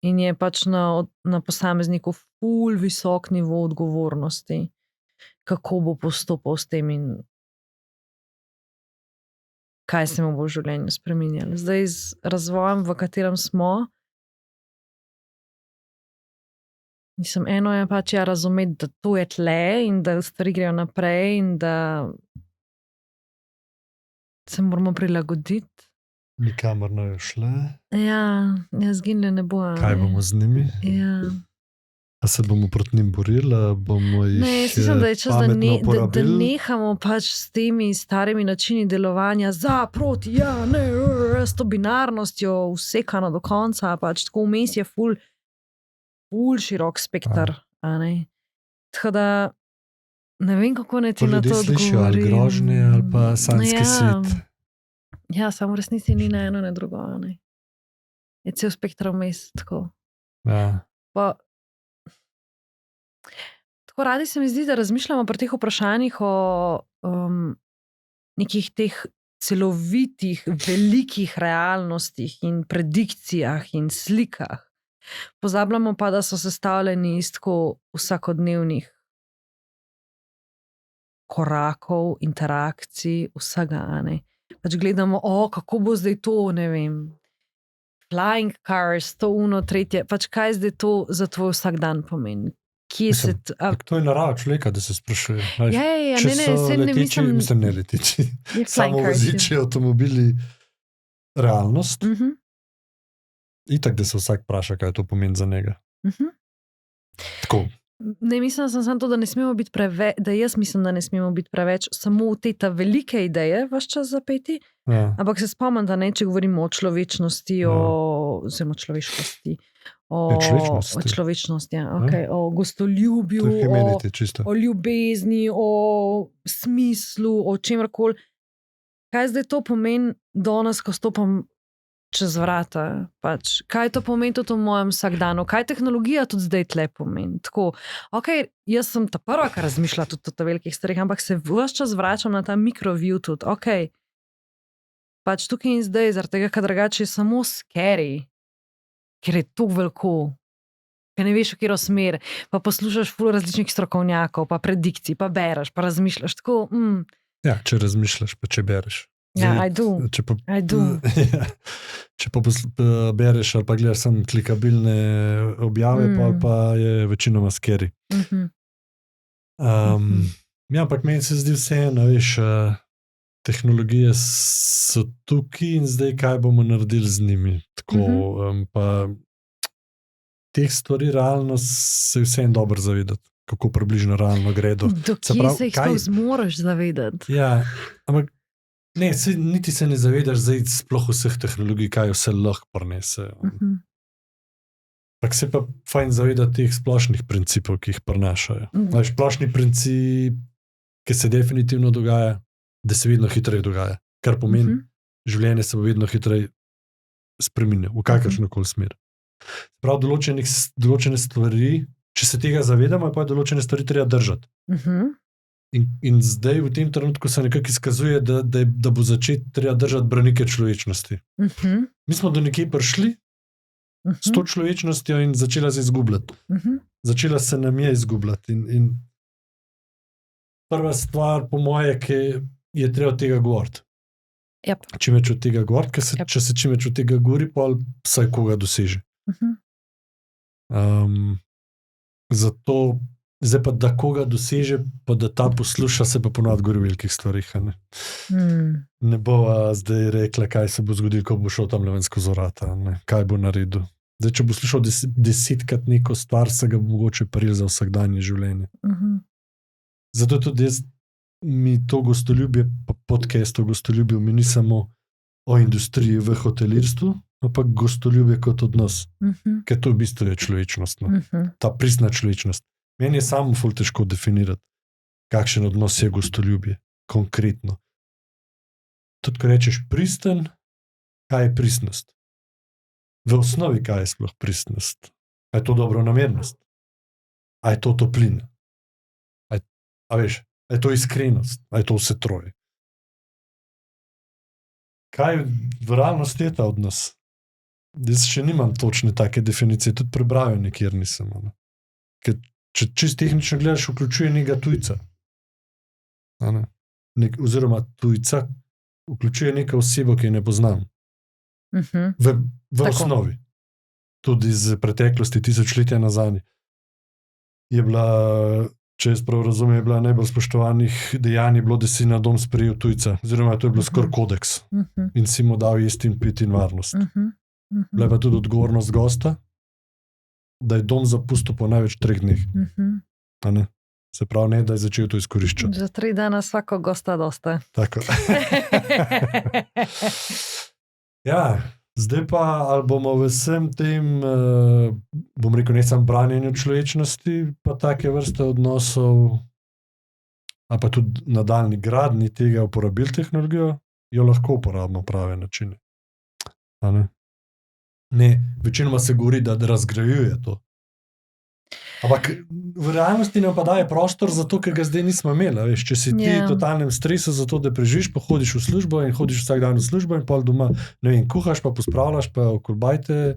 In je pač na posamezniku ful visok nivo odgovornosti, kako bo postopal s tem in kaj se mu bo v življenju spremenjalo. Zdaj z razvojem, v katerem smo, mislim, eno je pač razumeti, da to je tle in da stvari grejo naprej in da se moramo prilagoditi. Nikamor ne šle. Ja, zginile ne bo. Kaj bomo z njimi? Ja. A se bomo proti njim borili, bomo jih mislim, da je čas, da uporabili? nehamo pač s temi starimi načini delovanja za, proti, ja, ne, s to binarnostjo vsekano do konca, pač tako vmes je ful širok spektar. Tako da ne vem, kako ne ti na to odgovorim. Slišijo ali grožnje ali pa sanjski svet. Ja, samo v resnici ni na eno, ne drugo. Ne. Je cel spektrum vmes tako. Ja. Pa tako radi se mi zdi, da razmišljamo pri teh vprašanjih o nekih teh celovitih, velikih realnostih in predikcijah in slikah. Pozabljamo pa, da so sestavljeni iz tako vsakodnevnih korakov, interakcij, vsega. Ne. Pač gledamo, kako bo zdaj to, ne vem, flying cars, to uno, tretje, pač kaj zdaj to za tvoj vsak dan pomeni. To je narava človeka, da se sprašuje. Ja, če so letiči, mislim ne letiči, samo voziči avtomobili realnost, itak, da se vsak vpraša, kaj to pomeni za njega. Tako. Ne, mislim samo to, da ne smemo biti preveč, da jaz mislim, da ne smemo biti preveč samo v te velike ideje vaš čas zapeti, ampak se spomnim, da ne, če govorimo o človečnosti, oziroma človeškosti, o človečnosti, o gostoljubju, o ljubezni, o smislu, o čemrkoli. Kaj zdaj to pomeni danes, ko stopam čez vrata? Pač, kaj to pomeni tudi v mojem vsakdanu? Kaj tehnologija tudi zdaj tle pomeni? Tako, jaz sem ta prva, ki razmišlja tudi o velikih stvareh, ampak se ves čas vračam na ta mikroview tudi. Pač tukaj in zdaj, zaradi tega, ker drugače je samo scary, ker je to veliko, ker ne veš, v katero smer, pa poslušaš ful različnih strokovnjakov, pa predikcij, pa bereš, pa razmišljaš tako. Ja, če razmišljaš, pa če bereš. Ja, I do. Če pa bereš ali pa gledaš samo klikabilne objave, pa je večinoma scary. Ja, ampak meni se zdi vseeno, veš, tehnologije so tukaj in zdaj kaj bomo naredili z njimi. Tako, pa teh stvari realno se je vseeno dobro zavedati, kako približno realno gredo. Do kje se jih to zmoraš zavedati? Ja, ampak ne, niti se ne zavedaš zdaj sploh vseh tehnologij, kaj vse lahko prinese. Pak se pa fajn zavedati teh splošnih principov, ki jih prinašajo. Splošni princip, ki se definitivno dogaja, da se vedno hitreje dogaja. Kar pomeni, življenje se bo vedno hitreje spreminja, v kakršnokoli smer. Prav določene stvari, če se tega zavedamo, pa je določene stvari treba držati. In zdaj v tem trenutku se nekako izkazuje, da bo začeti treba držati branike človečnosti. Mi smo do nekje prišli s to človečnostjo in začela se izgubljati. Začela se nam je izgubljati. In prva stvar, po moje, ki je treba od tega govoriti. Čim več od tega govoriti, če se čim več od tega govori, pa vsaj koga doseže. Zato zdaj pa, da koga doseže, pa da ta posluša, se pa ponovno govori o velikih stvarih. Ne bo zdaj rekla, kaj se bo zgodilo, ko bo šel tam ven skozi vrata, kaj bo naredil. Zdaj, če bo slišal 10krat neko stvar, se ga bo mogoče prijel za vsakdanje življenje. Zato tudi mi to gostoljubje, pa podcast o gostoljubju, mi ni samo o industriji v hotelirstvu, ampak gostoljubje kot odnos. Ker to v bistvu je človečnost. Ta pristna človečnost. Meni je samo ful težko definirati, kakšen odnos je gostoljubje, konkretno. Tudi, ko rečeš pristen, kaj je pristnost? V osnovi, kaj je sploh pristnost? A je to dobronamernost? A je to toplina? A je to iskrenost? A je to vse troje? Kaj v realnosti je ta odnos? Jaz še nimam točne take definicije, tudi prebravil nikjer nisem. Ker če čist tehnično gledaš, vključuje nekega tujca. Oziroma tujca vključuje neka osebo, ki je ne poznam. V osnovi. Tudi iz preteklosti, tisočletja nazaj. Je bila, če jaz prav razumem, je bila najbolj spoštovanih dejanj, bilo, da si na dom sprejel tujca. Oziroma, to je bilo skoraj kodeks. In si mu dal jesti in piti in varnost. Bila je pa tudi odgovornost gosta, da je dom zapustil po največ 3 dneh. Se pravi, ne, da je začel to izkoriščati. Za 3 dana svako gosta dosta. Tako. Ja, zdaj pa, ali bomo v vsem tem, bom rekel, ne samo branjenju človečnosti, pa take vrste odnosov, ali pa tudi nadaljni gradnji tega uporabili tehnologijo, jo lahko uporabimo prave načine. Ne, večinoma se govori, da razgrajuje to. Ampak v realnosti nam pa daje prostor za to, ker ga zdaj nismo imeli. Veš, če si ti v totalnem stresu za to, da preživiš, pa hodiš v službo in hodiš vsak dan v službo in pol doma, ne vem, kuhaš, pa pospravljaš, pa okolbajte,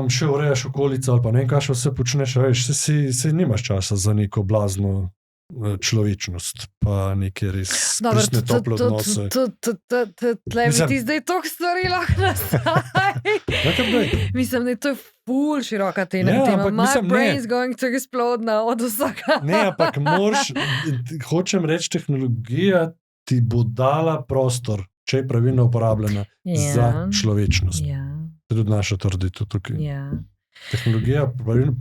še urejaš okolico ali pa ne vem, kaj še vse počneš, veš, se nimaš časa za neko blazno človečnost, pa neke res pristne tople odnose. Tle bi ti zdaj toliko stvari lahko nastaj. Mislim, da je to ful široka tema. My brain's going to explode now od vsega. Ne, ampak hočem reči, tehnologija ti bo dala prostor, če je pravilno uporabljena za človečnost. To je tudi naša trditev tukaj. Tehnologija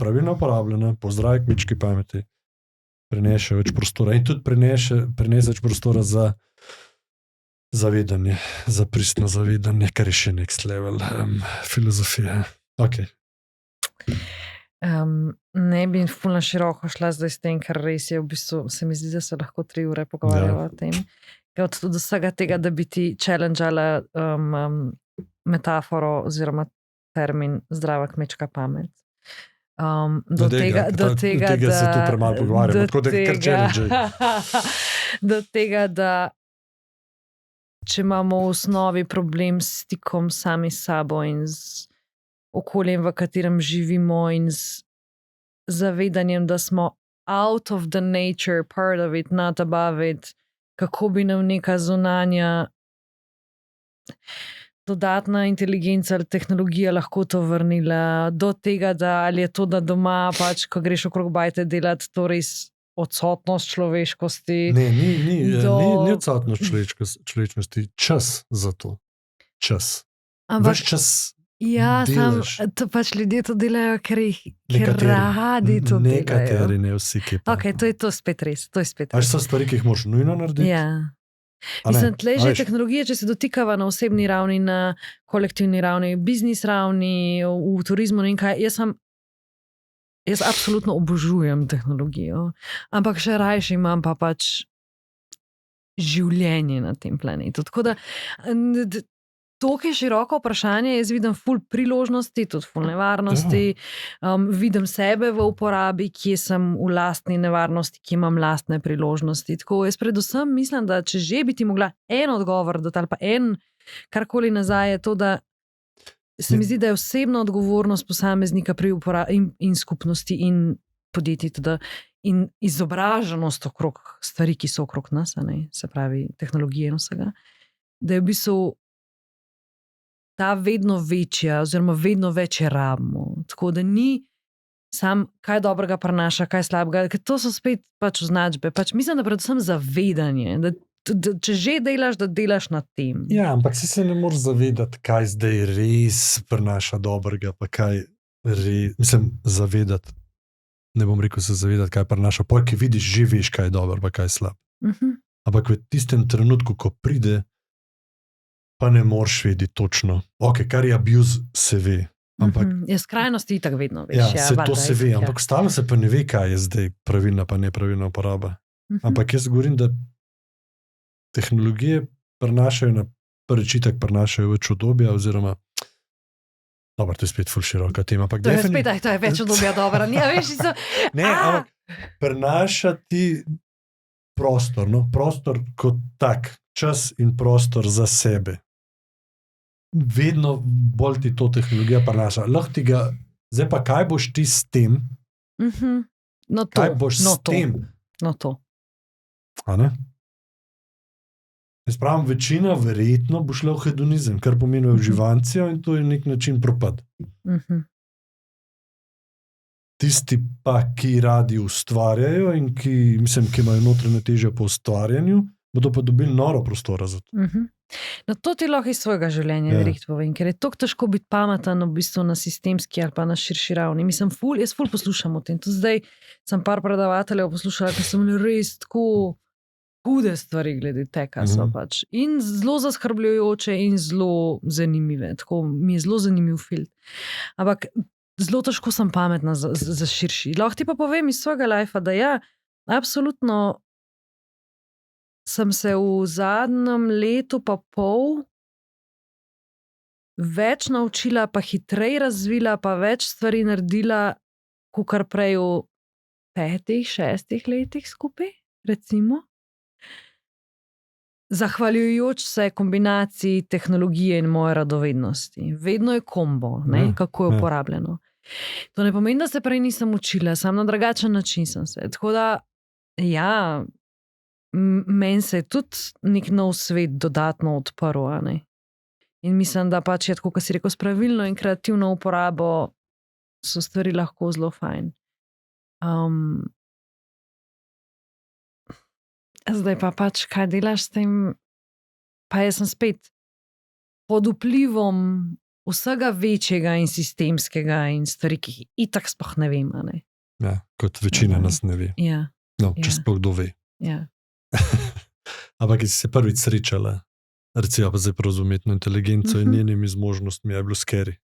pravilno uporabljena, po zdravi kmečki pameti, prinese več prostora in tudi prinese več prostora za zavedanje, za pristno zavedanje, kar je še next level filozofije. Ok. Ne bi fulno široko šla zdaj s tem, ker res je v bistvu, se mi zdi, da se lahko 3 ure pogovarjava o tem. Od vsega tega, da bi ti challengeala metaforo oziroma termin zdrava kmečka pamet. Do tega, se tu premalo pogovarjamo, tako da kar challenge. Do tega, da če imamo v osnovi problem s stikom sami s sabo in z okoljem, v katerem živimo in z zavedanjem, da smo out of the nature, part of it, not above it, kako bi nam neka zunanja dodatna inteligenca ali tehnologija lahko to vrnila, do tega, da ali je to, da doma pač, ko greš okrog bajte delati, to res odsotnost človeškosti. Ne, ni odsotnost človečnosti, čas za to. Čas. Vaš čas delaš. To pač ljudje to delajo, ker radi to delajo. Nekateri, ne vsi, ki pa. Ok, to je spet res. Až so stvari, ki jih moraš nujno narediti? Ja. Mislim, tle že tehnologije, če se dotikava na osebni ravni, na kolektivni ravni, biznis ravni, v turizmu in kaj, jaz absolutno obožujem tehnologijo, ampak še rajši imam pa pač življenje na tem planetu. Tako da toliko je široko vprašanje, jaz vidim ful priložnosti, tudi ful nevarnosti, vidim sebe v uporabi, kje sem v lastni nevarnosti, kje imam lastne priložnosti. Tako jaz predvsem mislim, da če že bi ti mogla en odgovor dati ali pa en karkoli nazaj, je to, da se mi zdi, da je osebna odgovornost posameznika pri uporabi in skupnosti in podjetij tudi in izobraženost okrog stvari, ki so okrog nas, se pravi tehnologije in vsega, da je v bistvu ta vedno večja oziroma vedno več je rabimo. Tako da ni sam kaj dobrega prinaša, kaj slabega, ker to so spet pač označbe. Pač mislim, da predvsem zavedanje, da če že delaš, da delaš na tem. Ja, ampak si se ne moreš zavedati, kaj zdaj res prinaša dobrega, pa kaj res, mislim, zavedati. Ne bom rekel se zavedati, kaj prinaša, pa ki vidiš, že veš, kaj je dobro, pa kaj je slab. Ampak v tistem trenutku, ko pride, pa ne moreš vedeti točno. Ok, kar je abuse, se ve. Ampak, skrajnosti itak vedno veš. To se ve, ampak ostalo se pa ne ve, kaj je zdaj pravilna pa nepravilna uporaba. Ampak jaz govorim, da tehnologije prinašajo prinašajo več obdobja, oziroma dobro, to je spet ful široka tema. To je več obdobja dobra. Ne, ampak prinaša ti prostor kot tak, čas in prostor za sebe. Vedno bolj ti to tehnologija prinaša. Lahko ti ga, zdaj pa kaj boš ti s tem? No to, kaj boš s tem? No to. A ne? Jaz pravim, večina verjetno bo šla v hedonizem, kar pomeni uživancijo in to je nek način propad. Tisti pa, ki radi ustvarjajo in ki imajo notranje težje po ustvarjanju, bodo pa dobili noro prostora za to. No, to ti lahko iz svojega življenja direkt povem, ker je tako težko biti pameten v bistvu na sistemski ali pa na širši ravni. Jaz ful poslušam o tem. Tudi zdaj sem par predavateljev poslušala, ker so imeli res tako hude stvari glede tega. Pač. In zelo zaskrbljujoče in zelo zanimive. Tako mi je zelo zanimiv film. Ampak zelo težko sem pametna za širši. Lahko ti pa povem iz svojega lajfa, da ja, absolutno sem se v zadnjem letu pa pol več naučila, pa hitreje razvila, pa več stvari naredila, kakor prej v 5-6 letih skupaj, recimo. Zahvaljujoč se kombinaciji tehnologije in moje radovednosti. Vedno je kombo, kako je uporabljeno. To ne pomeni, da se prej nisem učila, samo na drugačen način sem se. Tako da, ja, meni se je tudi nek nov svet dodatno odprl. In mislim, da pač je tako, kot si rekel, s pravilno in kreativno uporabo so stvari lahko zelo fajn. Zdaj pa pač, kaj delaš s tem? Pa jaz sem spet pod vplivom vsega večjega in sistemskega in stvari, ki jih itak sploh ne vem. Ne? Ja, kot večina nas ne ve. Ja. No, če sploh kdo ve. Ja. Ampak si se prvič srečala, recimo pa zdaj prav z umetno inteligenco in njenimi zmožnostmi, je bilo scary.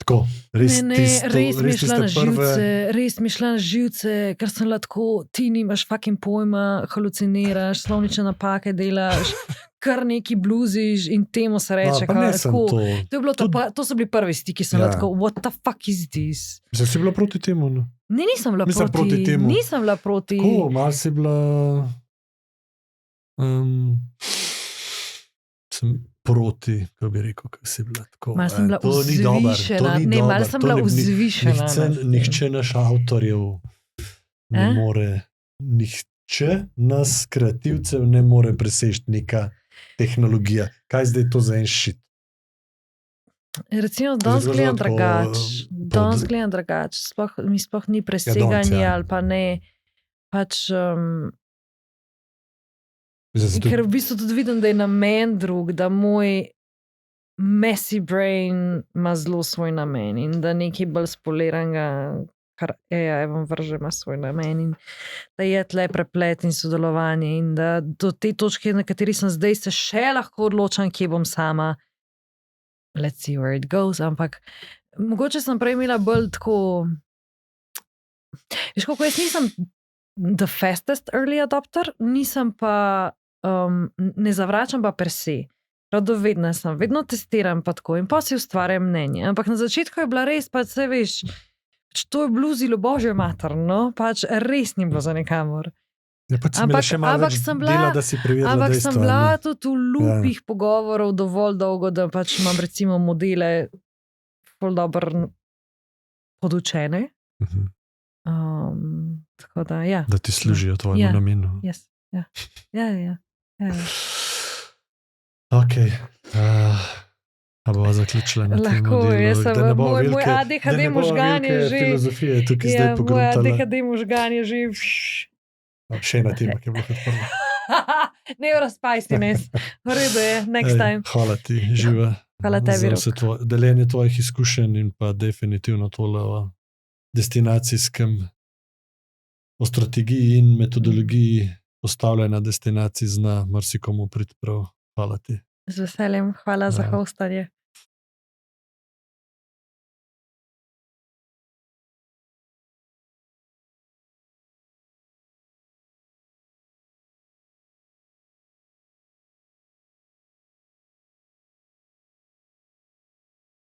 Tako, res mi je šla na živce, ker sem lahko, ti nimaš fucking pojma, haluciniraš, slovnične napake delaš, kar neki bluziš in temu se reče. To so bili prvi stiki, sem lahko, what the fuck is this? Zdaj si bila proti temu? Ne, nisem bila proti temu. Nisem bila proti. Tako, malo si bila sem proti, kako bi rekel, kako si bila tako. Malo sem bila vzvišena. Ne, malo sem bila vzvišena. Nihče naš avtorjev ne more, nihče nas kreativcev ne more presežiti neka tehnologija. Kaj zdaj to za en shit? Recimo, danes gledam drugače. Mi sploh ni preseganje ali pa ne. Pač ker v bistvu tudi vidim, da je namen drug, da moj messy brain ima zelo svoj namen in da nekaj bolj spoliranega, kar vam vrže, ima svoj namen in da je tle preplet in sodelovanje in da do te točke, na kateri sem zdaj, se še lahko odločam, kje bom sama. Let's see where it goes, ampak mogoče sem prej imela bolj tako, veš kako, jaz nisem the fastest early adopter, nisem pa ne zavračam pa per se. Radovedna sem, vedno testiram pa tako in pa si ustvarjam mnenje. Ampak na začetku je bila res, pač se veš, to je bluzilo božjo mater, no, pač res ni bilo za nikamor. Ja, pač ampak sem bila tudi v lupih pogovorov dovolj dolgo, da pač imam recimo modele bolj dobro podučene. Tako da, ja. Da ti služijo tvojemu namenu. Yes. Ja. Ok. A bova zaključila na tem modelu. Lahko, jaz sem moj ADHD možgan je že. Filozofija je tukaj zdaj pogrunčala. Moj ADHD možgan je že. Še ena tema, ki je bila odprla. Neurospiciness. V redu je, next time. Hvala ti, živa. Hvala tebi, Rok. Deljenje tvojih izkušenj in pa definitivno tole o destinacijskem, o strategiji in metodologiji postavljanja destinacij zna marsikomu priti prav. Hvala ti. Z veseljem, hvala za hostanje.